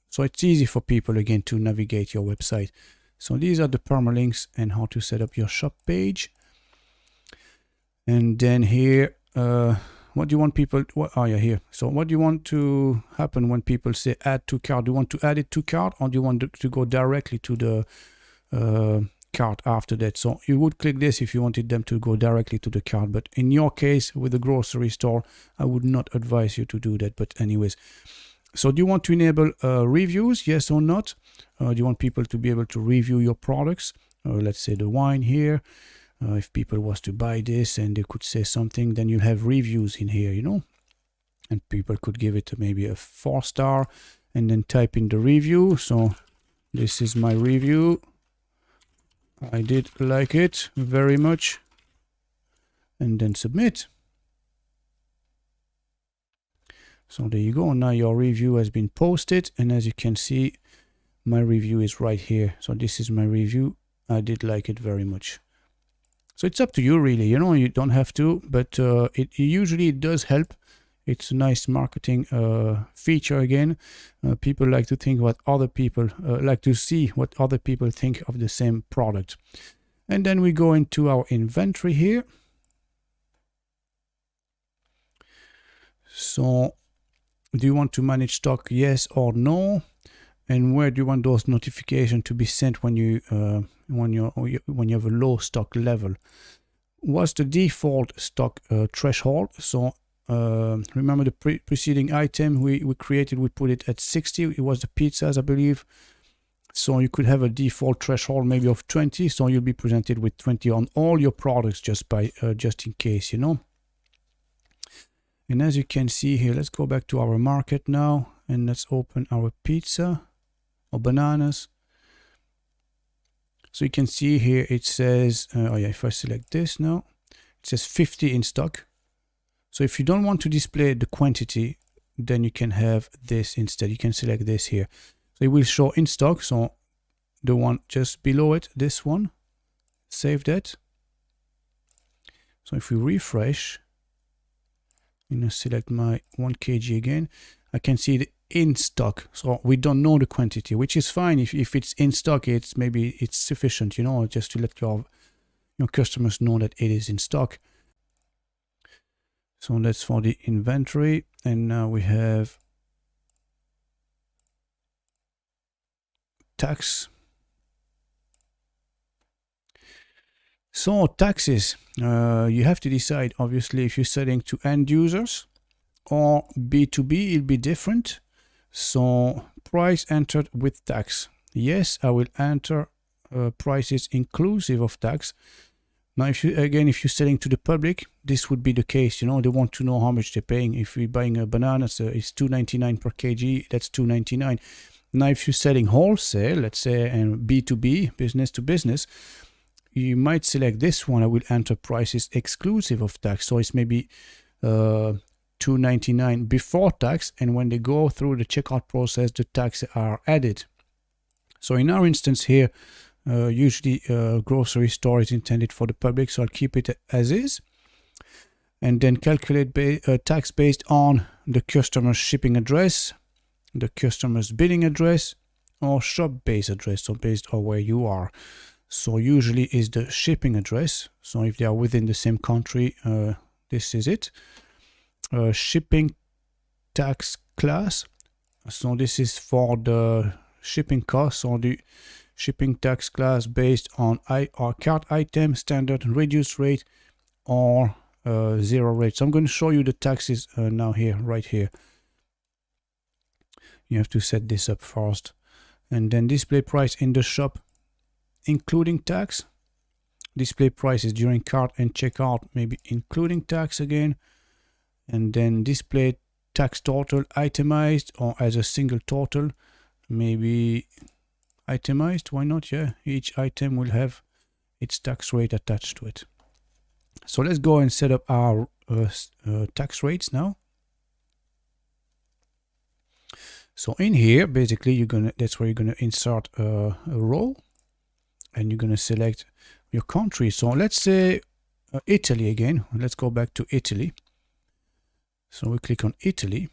So it's easy for people again to navigate your website. So these are the permalinks and how to set up your shop page. And then here, what do you want people, here. So what do you want to happen when people say add to cart? Do you want to add it to cart, or do you want to go directly to the cart after that? So you would click this if you wanted them to go directly to the cart. But in your case, with the grocery store, I would not advise you to do that. But anyways, so do you want to enable reviews? Yes or not? Do you want people to be able to review your products? Let's say the wine here. If people was to buy this and they could say something, then you have reviews in here, you know, and people could give it maybe a 4-star and then type in the review. So this is my review. I did like it very much, and then submit. So there you go. Now your review has been posted, and as you can see, my review is right here. So this is my review. I did like it very much. So it's up to you really, you know, you don't have to, but it usually does help. It's a nice marketing feature again. People like to think what other people, like to see what other people think of the same product. And then we go into our inventory here. So do you want to manage stock, yes or no? And where do you want those notifications to be sent when you when you have a low stock level? What's the default stock threshold? So remember the preceding item we created, we put it at 60. It was the pizzas, I believe. So you could have a default threshold maybe of 20. So you'll be presented with 20 on all your products just in case, you know. And as you can see here, let's go back to our market now and let's open our pizza or bananas. So you can see here it says, if I select this now, it says 50 in stock. So if you don't want to display the quantity, then you can have this instead. You can select this here. So it will show in stock. So the one just below it, this one, save that. So if we refresh, select my 1 kg again, I can see the in stock. So we don't know the quantity, which is fine. If it's in stock, it's sufficient, you know, just to let your customers know that it is in stock. So that's for the inventory. And now we have tax. So taxes, you have to decide obviously if you're selling to end users or B2B, it'll be different. So price entered with tax. Yes, I will enter prices inclusive of tax. Now, if you're selling to the public, this would be the case. You know, they want to know how much they're paying. If you're buying a banana, so it's $2.99 per kg. That's $2.99. Now, if you're selling wholesale, let's say, and B2B, business to business, you might select this one. I will enter prices exclusive of tax. So it's maybe $2.99 before tax, and when they go through the checkout process, the taxes are added. So in our instance here, usually grocery store is intended for the public, so I'll keep it as is, and then calculate tax based on the customer's shipping address, the customer's billing address, or shop base address, so based on where you are. So usually is the shipping address. So if they are within the same country, this is it. Shipping tax class. So this is for the shipping costs, or the shipping tax class based on our cart item, standard, reduced rate, or zero rate. So I'm going to show you the taxes now here, right here. You have to set this up first. And then display price in the shop, including tax. Display prices during cart and checkout, maybe including tax again. And then display tax total itemized or as a single total, maybe itemized, why not? Yeah, each item will have its tax rate attached to it. So let's go and set up our tax rates now. So in here, basically, that's where you're gonna insert a row, and you're gonna select your country. So let's say Italy again. Let's go back to Italy. So we click on Italy,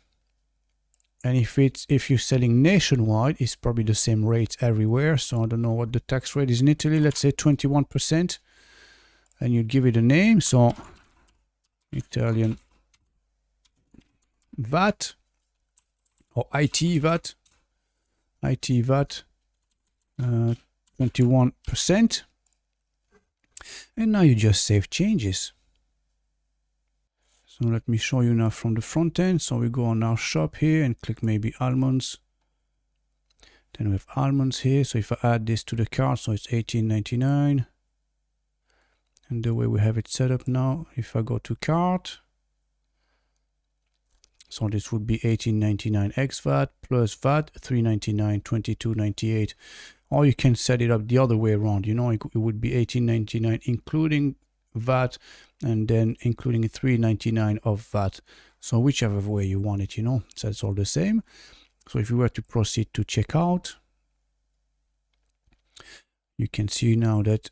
and if you're selling nationwide, it's probably the same rates everywhere. So I don't know what the tax rate is in Italy. Let's say 21%, and you give it a name. So Italian VAT. Or IT VAT, 21%. And now you just save changes. So let me show you now from the front end. So we go on our shop here and click maybe almonds. Then we have almonds here. So if I add this to the cart, so it's $18.99. And the way we have it set up now, if I go to cart, so this would be $18.99 ex VAT plus VAT, $3.99, $22.98. Or you can set it up the other way around. You know, it would be $18.99 including VAT, and then including $3.99 of VAT. So whichever way you want it, you know, so it's all the same. So if you were to proceed to checkout, you can see now that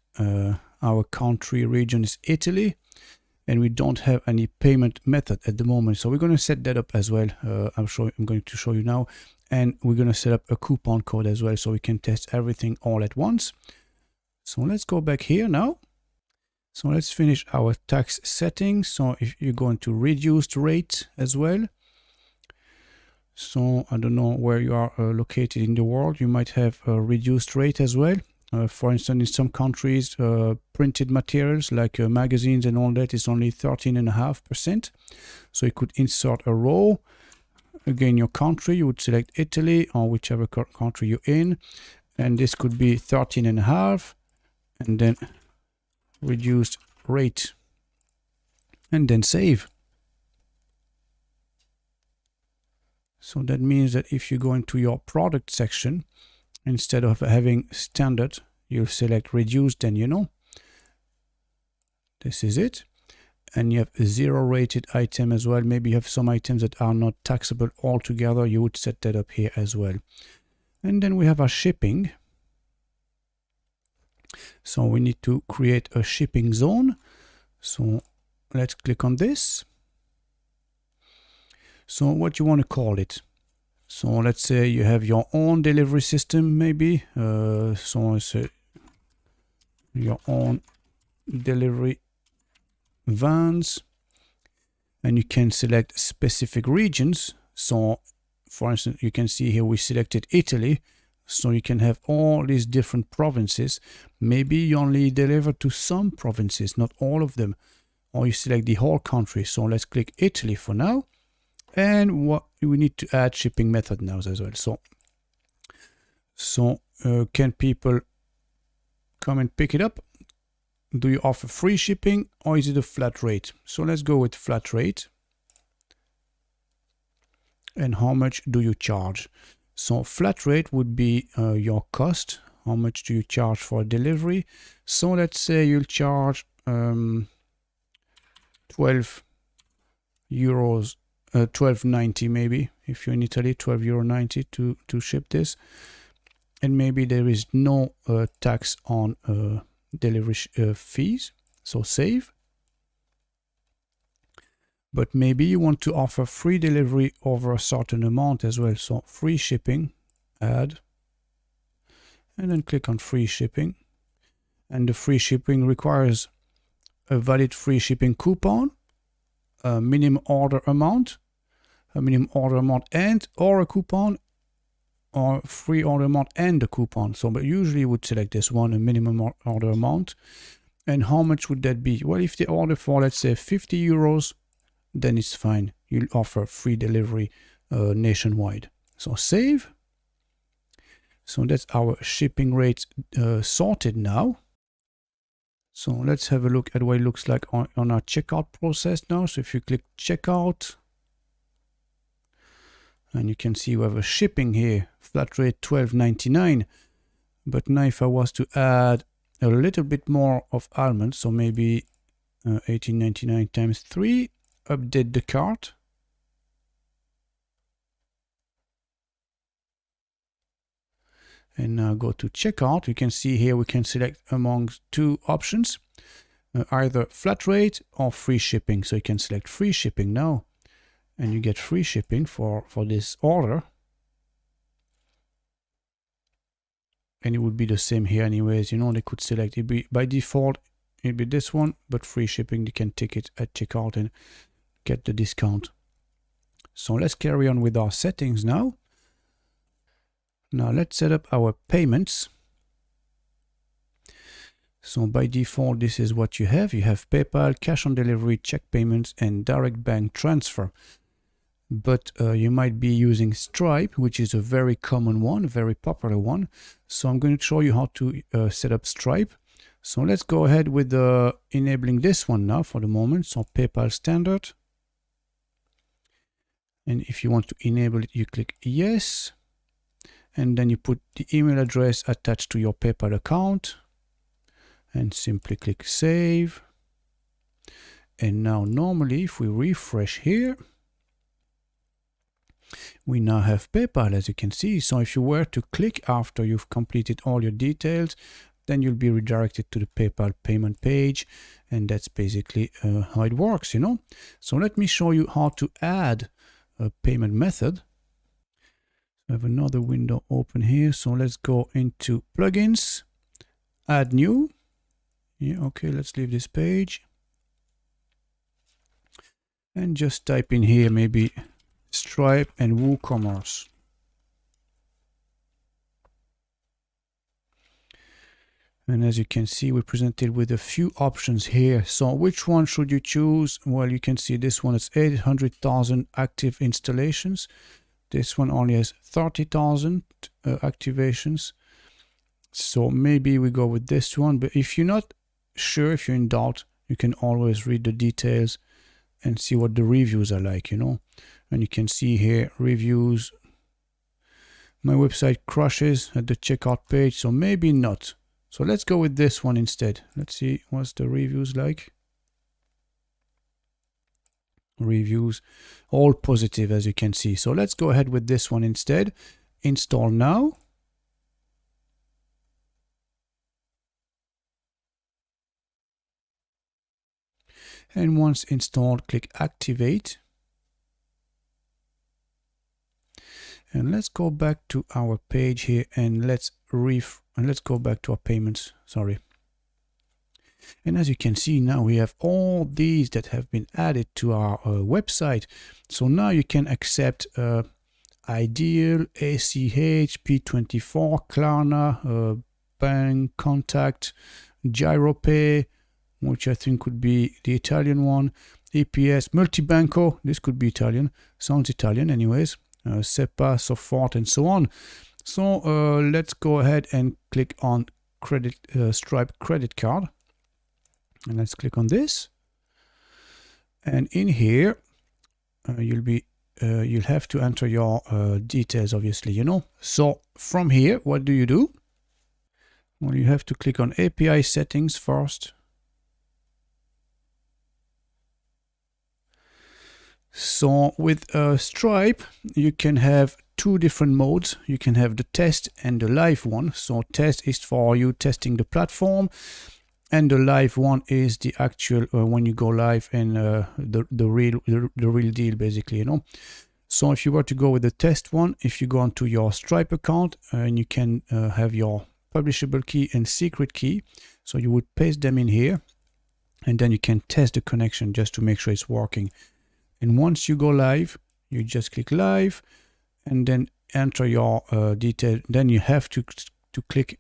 our country region is Italy. And we don't have any payment method at the moment. So we're going to set that up as well. I'm going to show you now. And we're going to set up a coupon code as well, so we can test everything all at once. So let's go back here now. So let's finish our tax settings. So if you go into reduced rate as well. So I don't know where you are located in the world. You might have a reduced rate as well. For instance, in some countries, printed materials like magazines and all that is only 13.5%. So you could insert a row. Again, your country, you would select Italy or whichever country you're in. And this could be 13.5, and then reduced rate. And then save. So that means that if you go into your product section, instead of having standard, you select reduced, then you know. This is it. And you have a zero rated item as well. Maybe you have some items that are not taxable altogether. You would set that up here as well. And then we have our shipping. So we need to create a shipping zone. So let's click on this. So what you want to call it? So let's say you have your own delivery system, maybe. So it's your own delivery vans, and you can select specific regions. So for instance, you can see here we selected Italy. So you can have all these different provinces. Maybe you only deliver to some provinces, not all of them. Or you select the whole country. So let's click Italy for now. And what we need to add shipping method now as well. So can people come and pick it up? Do you offer free shipping, or is it a flat rate? So let's go with flat rate. And how much do you charge? So flat rate would be your cost. How much do you charge for a delivery? So let's say you'll charge 12 euros. 12.90 maybe, if you're in Italy, €12.90 to ship this. And maybe there is no tax on delivery fees. So save. but maybe you want to offer free delivery over a certain amount as well. So free shipping, add, and then click on free shipping. And the free shipping requires a valid free shipping coupon, a minimum order amount, and or a coupon, or free order amount and a coupon. So but usually you would select this one, a minimum order amount. And how much would that be? Well, if they order for, let's say, 50 euros, then it's fine. You'll offer free delivery nationwide. So save. So that's our shipping rates sorted now. So let's have a look at what it looks like on our checkout process now. So if you click checkout, and you can see we have a shipping here, flat rate $12.99. But now if I was to add a little bit more of almonds, so maybe $18.99 times 3, update the cart. And now go to checkout. You can see here we can select among two options, either flat rate or free shipping. So you can select free shipping now, and you get free shipping for this order. And it would be the same here anyways. You know, they could select it. By default it'd be this one, but free shipping, you can take it at checkout and get the discount. So let's carry on with our settings now. Now let's set up our payments. So by default, this is what you have. You have PayPal, cash on delivery, check payments, and direct bank transfer. But you might be using Stripe, which is a very common one, a very popular one. So I'm going to show you how to set up Stripe. So let's go ahead with enabling this one now for the moment. So PayPal standard. And if you want to enable it, you click yes. And then you put the email address attached to your PayPal account and simply click save. And now normally if we refresh here, we now have PayPal, as you can see. So if you were to click after you've completed all your details, then you'll be redirected to the PayPal payment page. And that's basically how it works, you know. So let me show you how to add a payment method. I have another window open here. So let's go into plugins, add new. Yeah, okay, let's leave this page. And just type in here maybe Stripe and WooCommerce. And as you can see, we're presented with a few options here. So which one should you choose? Well, you can see this one is 800,000 active installations. This one only has 30,000 activations. So maybe we go with this one. But if you're not sure, if you're in doubt, you can always read the details and see what the reviews are like, you know. And you can see here reviews. My website crashes at the checkout page, so maybe not. So let's go with this one instead. Let's see what's the reviews like. Reviews, all positive, as you can see. So let's go ahead with this one instead. Install now. And once installed, click activate. And let's go back to our page here and let's go back to our payments. Sorry. And as you can see now, we have all these that have been added to our website. So now you can accept Ideal, ACH, P24, Klarna, Bank Contact, GiroPay, which I think would be the Italian one, EPS, Multibanco, this could be Italian, sounds Italian anyways, SEPA, so forth and so on. So let's go ahead and click on Stripe credit card. And let's click on this. And in here, you'll have to enter your details, obviously, you know. So from here, what do? Well, you have to click on API settings first. So with Stripe, you can have two different modes. You can have the test and the live one. So test is for you testing the platform. and the live one is the actual when you go live, and the real deal, basically, you know. So if you were to go with the test one, if you go onto your Stripe account, and you can have your publishable key and secret key, so you would paste them in here, and then you can test the connection just to make sure it's working. And once you go live, you just click live and then enter your detail. Then you have to click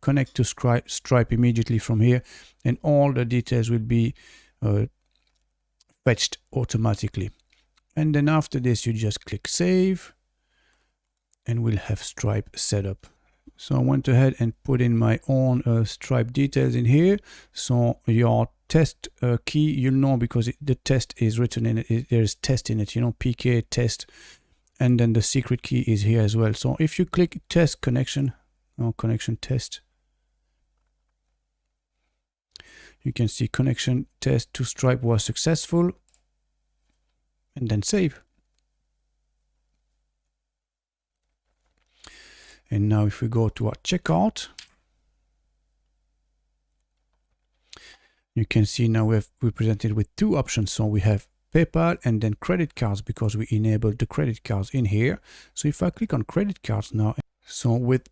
connect to Stripe immediately from here, and all the details will be fetched automatically. And then after this, you just click save, and we'll have Stripe set up. So I went ahead and put in my own Stripe details in here. So your test key, you'll know because the test is written in it. There's test in it, you know, PK test, and then the secret key is here as well. So if you click test connection, connection test, you can see connection test to Stripe was successful, and then save. And now if we go to our checkout, you can see now we're presented with two options. So we have PayPal and then credit cards, because we enabled the credit cards in here. So if I click on credit cards now, so with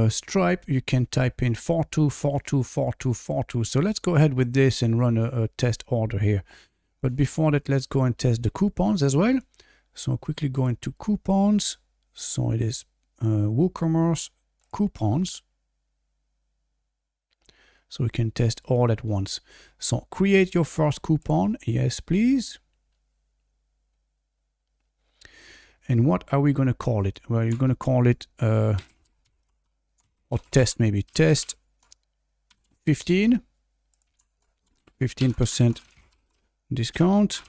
Stripe, you can type in 42424242. So let's go ahead with this and run a test order here. But before that, let's go and test the coupons as well. So quickly go into coupons. So it is WooCommerce coupons. So we can test all at once. So create your first coupon. Yes, please. And what are we going to call it? Well, you're going to call it, or test, maybe test 15%. Discount.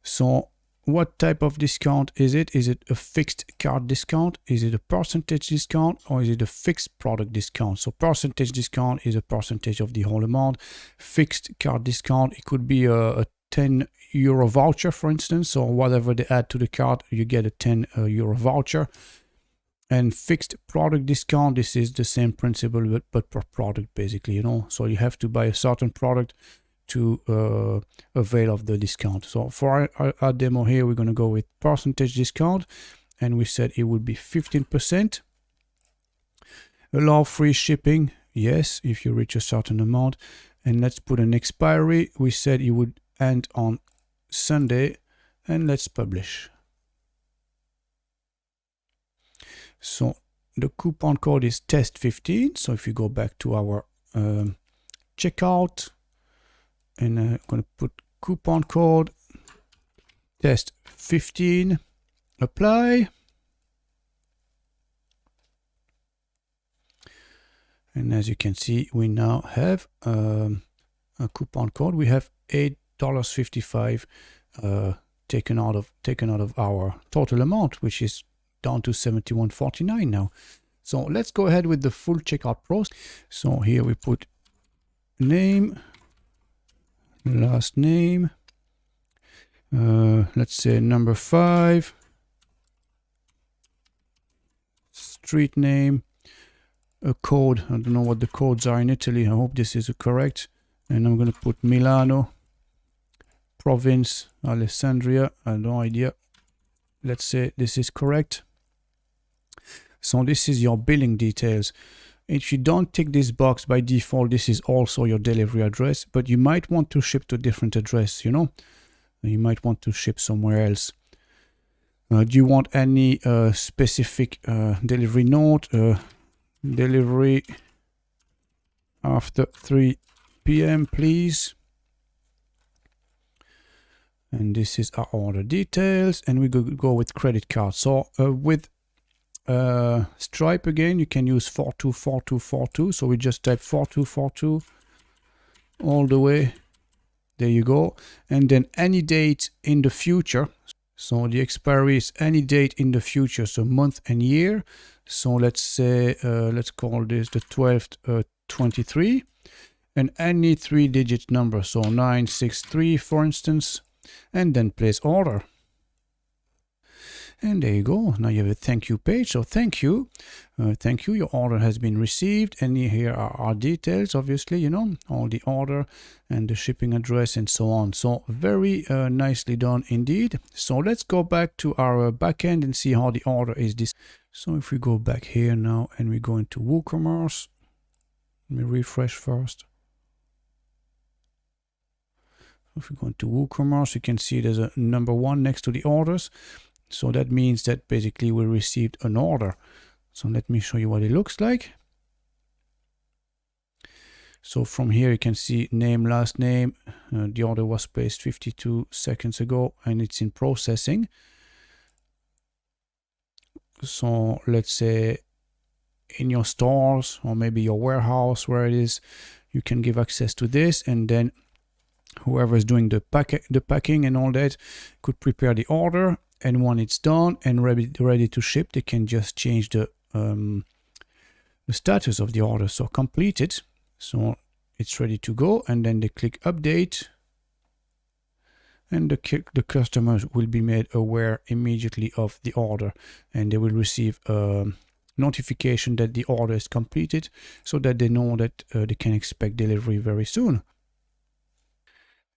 So what type of discount is it? Is it a fixed card discount? Is it a percentage discount, or is it a fixed product discount? So percentage discount is a percentage of the whole amount. Fixed card discount, it could be a 10 euro voucher, for instance. So whatever they add to the card, you get a 10 euro voucher. And fixed product discount, this is the same principle, but per product, basically, you know. So you have to buy a certain product to avail of the discount. So for our demo here, we're going to go with percentage discount, and we said it would be 15%. Allow free shipping, yes, if you reach a certain amount. And let's put an expiry. We said it would end on Sunday, and let's publish. So the coupon code is test15. So if you go back to our checkout, and I'm going to put coupon code test15, apply. And as you can see, we now have a coupon code. We have $8.55 taken out of our total amount, which is down to $71.49 now. So let's go ahead with the full checkout process. So here we put name, last name, let's say number 5, street name, a code. I don't know what the codes are in Italy. I hope this is correct. And I'm going to put Milano, province, Alessandria. I have no idea. Let's say this is correct. So this is your billing details. If you don't tick this box, by default, this is also your delivery address, but you might want to ship to a different address, you know. You might want to ship somewhere else. Do you want any specific delivery note? Delivery after 3 p.m. please. And this is our order details, and we go with credit card. So with Stripe again, you can use 424242. So we just type 4242 all the way. There you go. And then any date in the future. So the expiry is any date in the future, so month and year. So let's say, let's call this the 12th 23, and any 3-digit number. So 963, for instance, and then place order. And there you go. Now you have a thank you page. So thank you. Thank you. Your order has been received. And here are our details, obviously, you know, all the order and the shipping address and so on. So very nicely done indeed. So let's go back to our backend and see how the order is this. So if we go back here now and we go into WooCommerce, let me refresh first. If we go into WooCommerce, you can see there's a number 1 next to the orders. So that means that basically we received an order. So let me show you what it looks like. So from here you can see name, last name. The order was placed 52 seconds ago and it's in processing. So let's say in your stores or maybe your warehouse where it is, you can give access to this, and then whoever is doing the packing and all that could prepare the order. And when it's done and ready to ship, they can just change the status of the order. So completed. So it's ready to go. And then they click update. And the customers will be made aware immediately of the order. And they will receive a notification that the order is completed, so that they know that they can expect delivery very soon.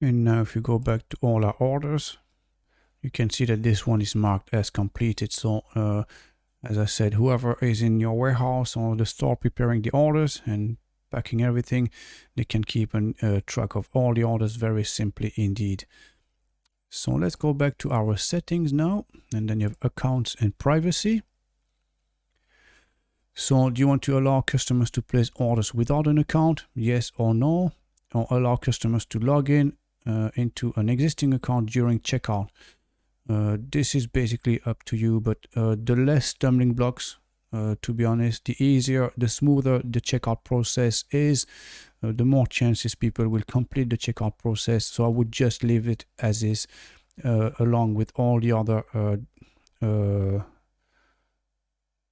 And now if you go back to all our orders, you can see that this one is marked as completed. So as I said, whoever is in your warehouse or the store preparing the orders and packing everything, they can keep a track of all the orders very simply indeed. So let's go back to our settings now, and then you have accounts and privacy. So do you want to allow customers to place orders without an account? Yes or no? Or allow customers to log in into an existing account during checkout? This is basically up to you, but the less stumbling blocks, to be honest, the easier, the smoother the checkout process is, the more chances people will complete the checkout process. So I would just leave it as is, along with all the other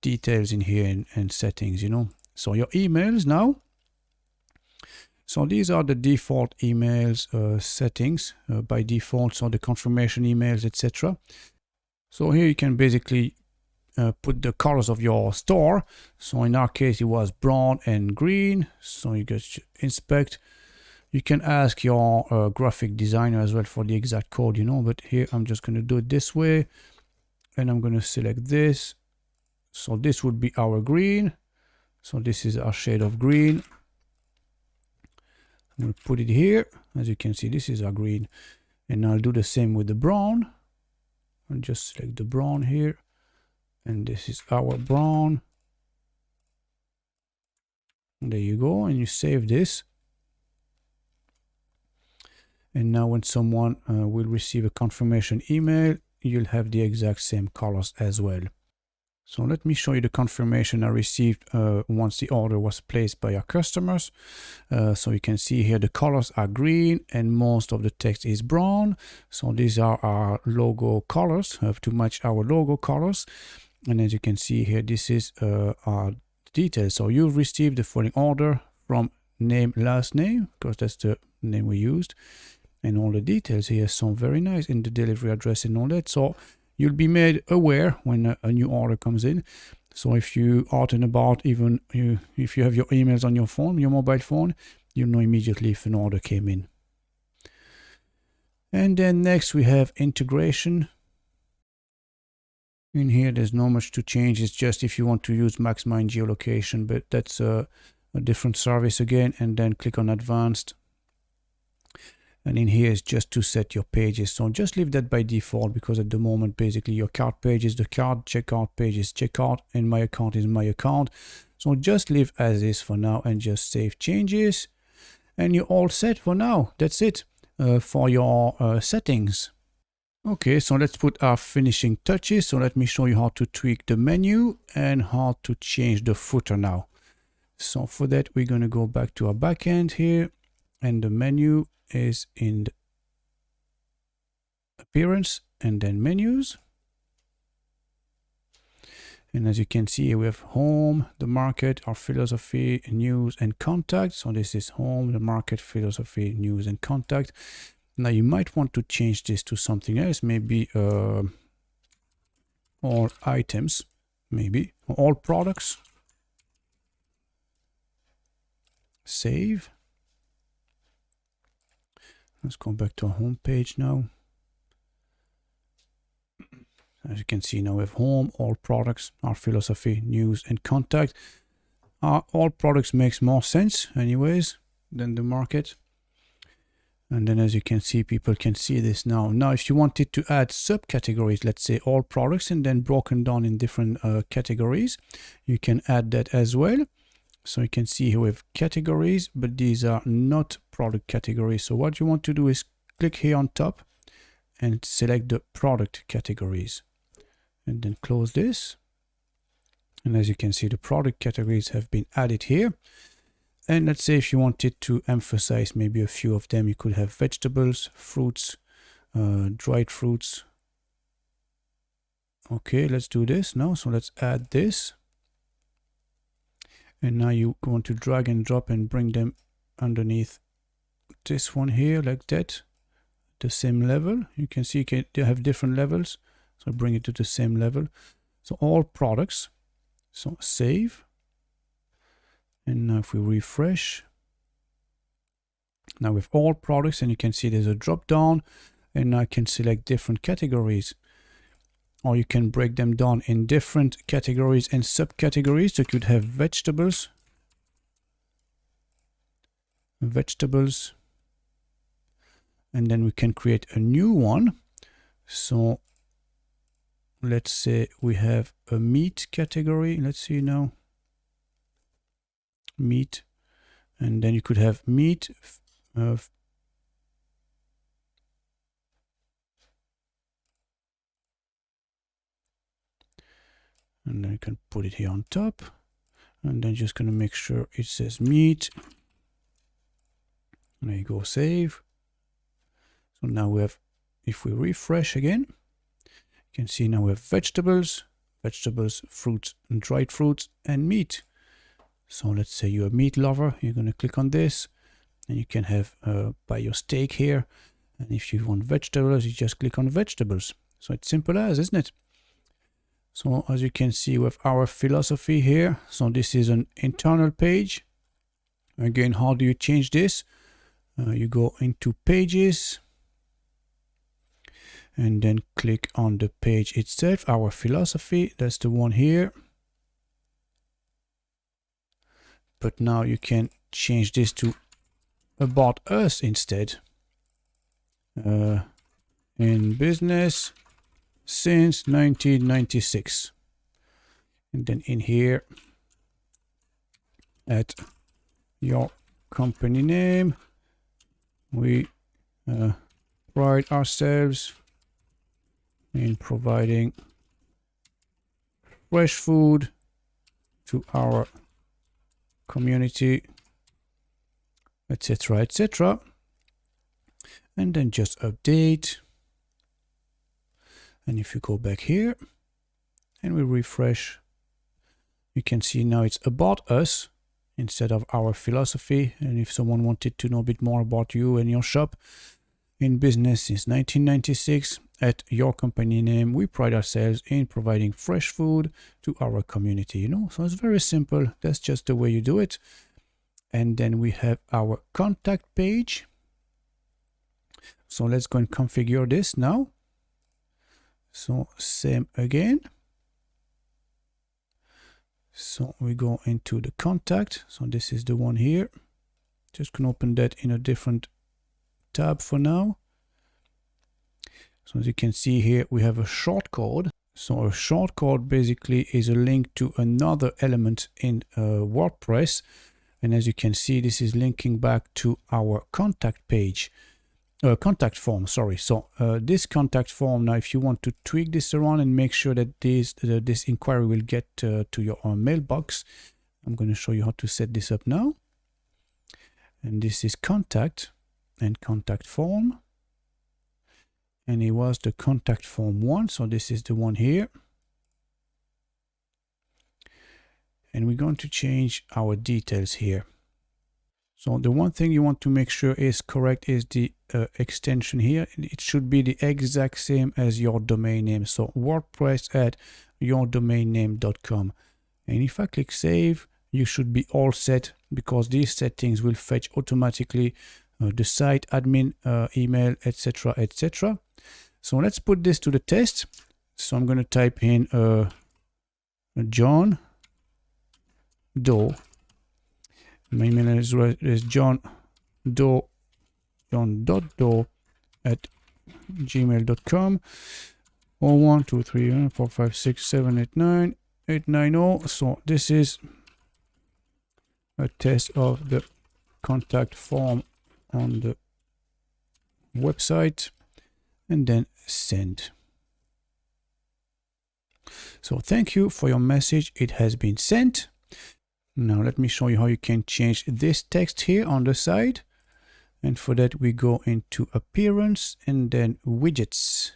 details in here and settings, you know. So your emails now. So these are the default emails settings by default, so the confirmation emails, etc. So here you can basically put the colors of your store. So in our case it was brown and green. So you just inspect. You can ask your graphic designer as well for the exact code, you know, but here I'm just going to do it this way, and I'm going to select this. So this would be our green. So this is our shade of green. I'm going to put it here. As you can see, this is our green. And I'll do the same with the brown. I'll just select the brown here. And this is our brown. And there you go. And you save this. And now when someone will receive a confirmation email, you'll have the exact same colors as well. So let me show you the confirmation I received once the order was placed by our customers. So you can see here the colors are green and most of the text is brown. So these are our logo colors, have to match our logo colors. And as you can see here, this is our details. So you've received the following order from name, last name, because that's the name we used. And all the details here, so very nice, in the delivery address and all that. So you'll be made aware when a new order comes in. So if you out and about, even if you have your emails on your phone, your mobile phone, you'll know immediately if an order came in. And then next we have integration. In here, there's not much to change. It's just if you want to use Maxmind geolocation, but that's a different service again. And then click on advanced. And in here is just to set your pages. So just leave that by default, because at the moment, basically your cart page is the cart, checkout page is checkout, and my account is my account. So just leave as is for now and just save changes. And you're all set for now. That's it for your settings. Okay, so let's put our finishing touches. So let me show you how to tweak the menu and how to change the footer now. So for that, we're going to go back to our backend here, and the menu is in the appearance and then menus. And as you can see, we have home, the market, our philosophy, news and contact. So this is home, the market, philosophy, news and contact. Now you might want to change this to something else, maybe all items, maybe, or all products. Save. Let's go back to our home page now. As you can see now, we have home, all products, our philosophy, news, and contact. All products makes more sense anyways than the market. And then as you can see, people can see this now. Now, if you wanted to add subcategories, let's say all products and then broken down in different categories, you can add that as well. So you can see here we have categories, but these are not product categories. So what you want to do is click here on top and select the product categories and then close this. And as you can see, the product categories have been added here. And let's say if you wanted to emphasize maybe a few of them, you could have vegetables, fruits, dried fruits. Okay, let's do this now. So let's add this. And now you want to drag and drop and bring them underneath this one here like that. The same level. You can see they have different levels. So bring it to the same level. So all products. So save. And now if we refresh, now with all products, and you can see there's a drop down, and now I can select different categories, or you can break them down in different categories and subcategories. So you could have vegetables, and then we can create a new one. So let's say we have a meat category. Let's see now. Meat, and then you could have meat, and then you can put it here on top, and then just gonna make sure it says meat. There you go, save. So now we have, if we refresh again, you can see now we have vegetables, fruits, and dried fruits, and meat. So let's say you're a meat lover, you're going to click on this, and you can have buy your steak here. And if you want vegetables, you just click on vegetables. So it's simple as, isn't it? So as you can see with our philosophy here, so this is an internal page. Again, how do you change this? You go into pages, and then click on the page itself, our philosophy, that's the one here. But now you can change this to about us instead. In business since 1996. And then in here, at your company name, we pride ourselves in providing fresh food to our community, etc., etc. And then just update. And if you go back here and we refresh, you can see now it's about us instead of our philosophy. And if someone wanted to know a bit more about you and your shop, in business since 1996, at your company name, we pride ourselves in providing fresh food to our community, you know. So it's very simple. That's just the way you do it. And then we have our contact page. So let's go and configure this now. So same again. So we go into the contact. So this is the one here. Just can open that in a different tab for now. So as you can see here, we have a shortcode. So a shortcode basically is a link to another element in WordPress. And as you can see, this is linking back to our contact page, contact form, sorry. So this contact form, now if you want to tweak this around and make sure that this inquiry will get to your mailbox, I'm going to show you how to set this up now. And this is contact and contact form. And it was the contact form 1, so this is the one here. And we're going to change our details here. So the one thing you want to make sure is correct is the extension here. It should be the exact same as your domain name. So WordPress at yourdomainname.com. And if I click save, you should be all set, because these settings will fetch automatically the site admin email, etc., etc. So let's put this to the test. So I'm going to type in John Doe. My email address is john.doe at gmail.com, or 1 2 3 4 5 6 7 8 9 890. So this is a test of the contact form on the website, and then send. So thank you for your message. It has been sent. Now let me show you how you can change this text here on the side. And for that we go into appearance and then widgets.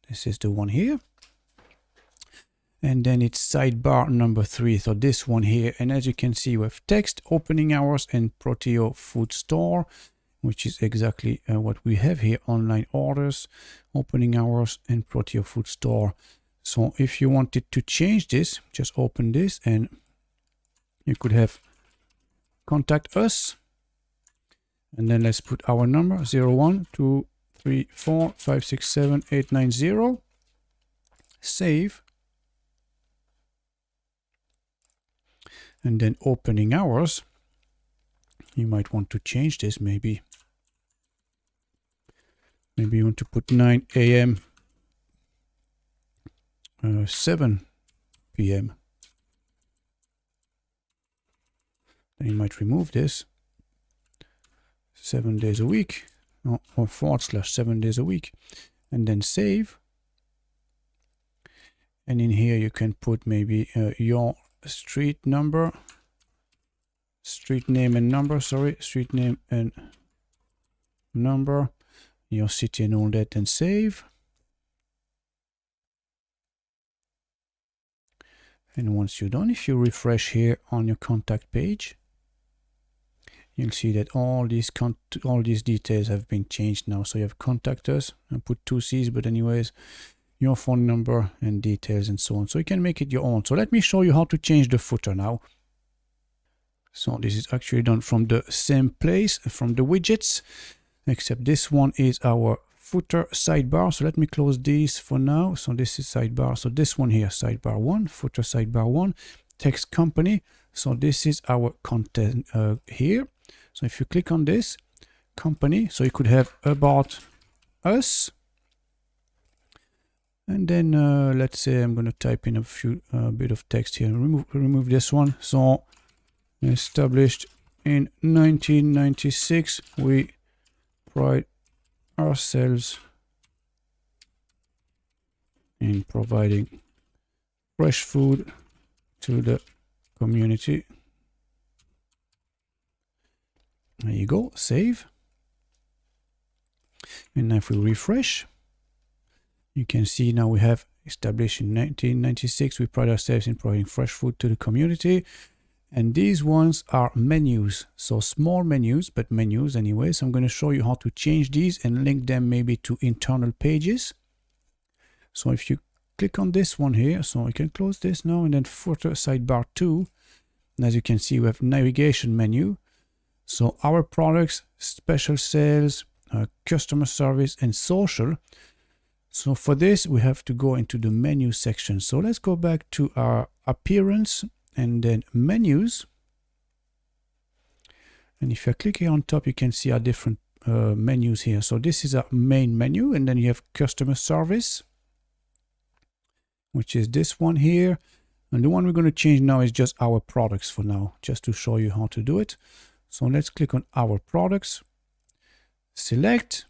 This is the one here. And then it's sidebar number 3. So this one here. And as you can see, we have text, opening hours, and Proteo food store, which is exactly what we have here. Online orders, opening hours, and Proteo food store. So if you wanted to change this, just open this and you could have contact us. And then let's put our number 01 2 3 4 5 6 7 8 9 0. Save. And then opening hours. You might want to change this maybe. Maybe you want to put 9 a.m. 7 p.m. Then you might remove this. 7 days a week, or /7 days a week, and then save. And in here you can put maybe your street name and number, street name and number, your city and all that, and save. And once you're done, if you refresh here on your contact page, you'll see that all these details have been changed now. So you have contact us, I put 2 C's, but anyways, your phone number and details and so on. So you can make it your own. So let me show you how to change the footer now. So this is actually done from the same place, from the widgets, except this one is our footer sidebar. So let me close these for now. So this is sidebar. So this one here, sidebar 1, footer sidebar 1, text company. So this is our content here. So if you click on this company, so you could have about us. And then let's say I'm going to type in a few bit of text here. Remove this one. So established in 1996, we pride ourselves in providing fresh food to the community. There you go, save. And now if we refresh, you can see now we have established in 1996, we pride ourselves in providing fresh food to the community. And these ones are menus, so small menus, but menus anyway. So I'm going to show you how to change these and link them maybe to internal pages. So if you click on this one here, so you can close this now, and then footer sidebar 2. And as you can see, we have navigation menu. So our products, special sales, customer service, and social. So for this, we have to go into the menu section. So let's go back to our appearance and then menus. And if I click here on top, you can see our different menus here. So this is our main menu, and then you have customer service, which is this one here. And the one we're going to change now is just our products for now, just to show you how to do it. So let's click on our products, select.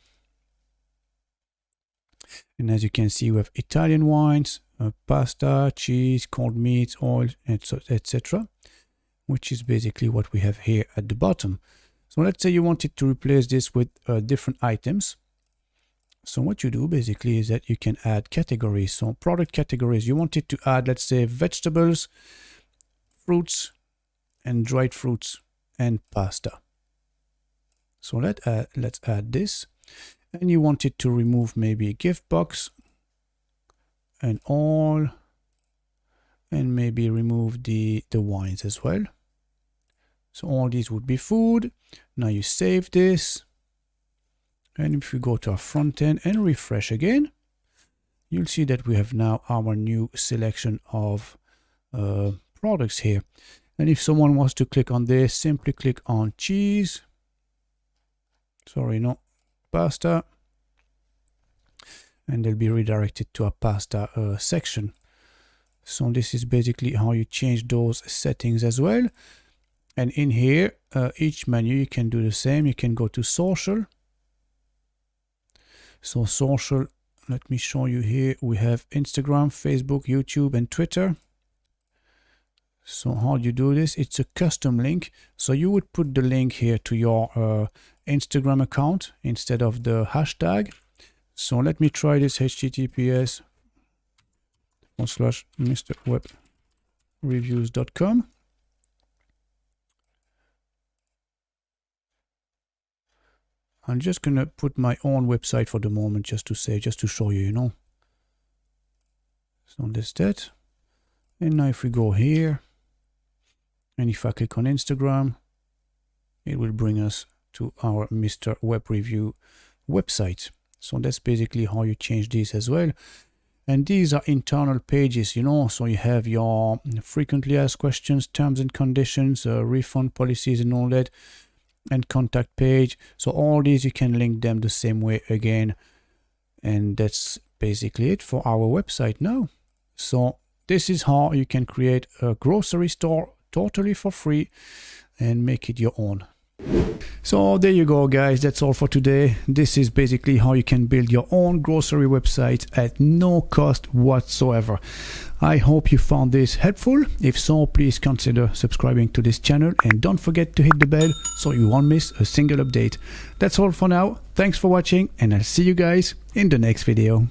And as you can see, we have Italian wines, pasta, cheese, cold meats, oil, etc., which is basically what we have here at the bottom. So let's say you wanted to replace this with different items. So what you do basically is that you can add categories. So product categories, you wanted to add, let's say, vegetables, fruits, and dried fruits. and pasta. So let's add this. And you wanted to remove maybe a gift box and all, and maybe remove the wines as well. So all these would be food. Now you save this. And if we go to our front end and refresh again, you'll see that we have now our new selection of products here. And if someone wants to click on this, simply click on cheese. Sorry, no, pasta. And they'll be redirected to our pasta section. So this is basically how you change those settings as well. And in here, each menu, you can do the same. You can go to social. So social, let me show you here. We have Instagram, Facebook, YouTube, and Twitter. So how do you do this? It's a custom link. So you would put the link here to your Instagram account instead of the hashtag. So let me try this: https:/mrwebreviews.com. I'm just gonna put my own website for the moment, just to show you, you know. So that's that. And now if we go here, and if I click on Instagram, it will bring us to our Mr. Web Review website. So that's basically how you change these as well. And these are internal pages, you know, so you have your frequently asked questions, terms and conditions, refund policies and all that, and contact page. So all these, you can link them the same way again. And that's basically it for our website now. So this is how you can create a grocery store totally for free and make it your own. So there you go, guys. That's all for today. This is basically how you can build your own grocery website at no cost whatsoever. I hope you found this helpful. If so, please consider subscribing to this channel and don't forget to hit the bell so you won't miss a single update. That's all for now. Thanks for watching, and I'll see you guys in the next video.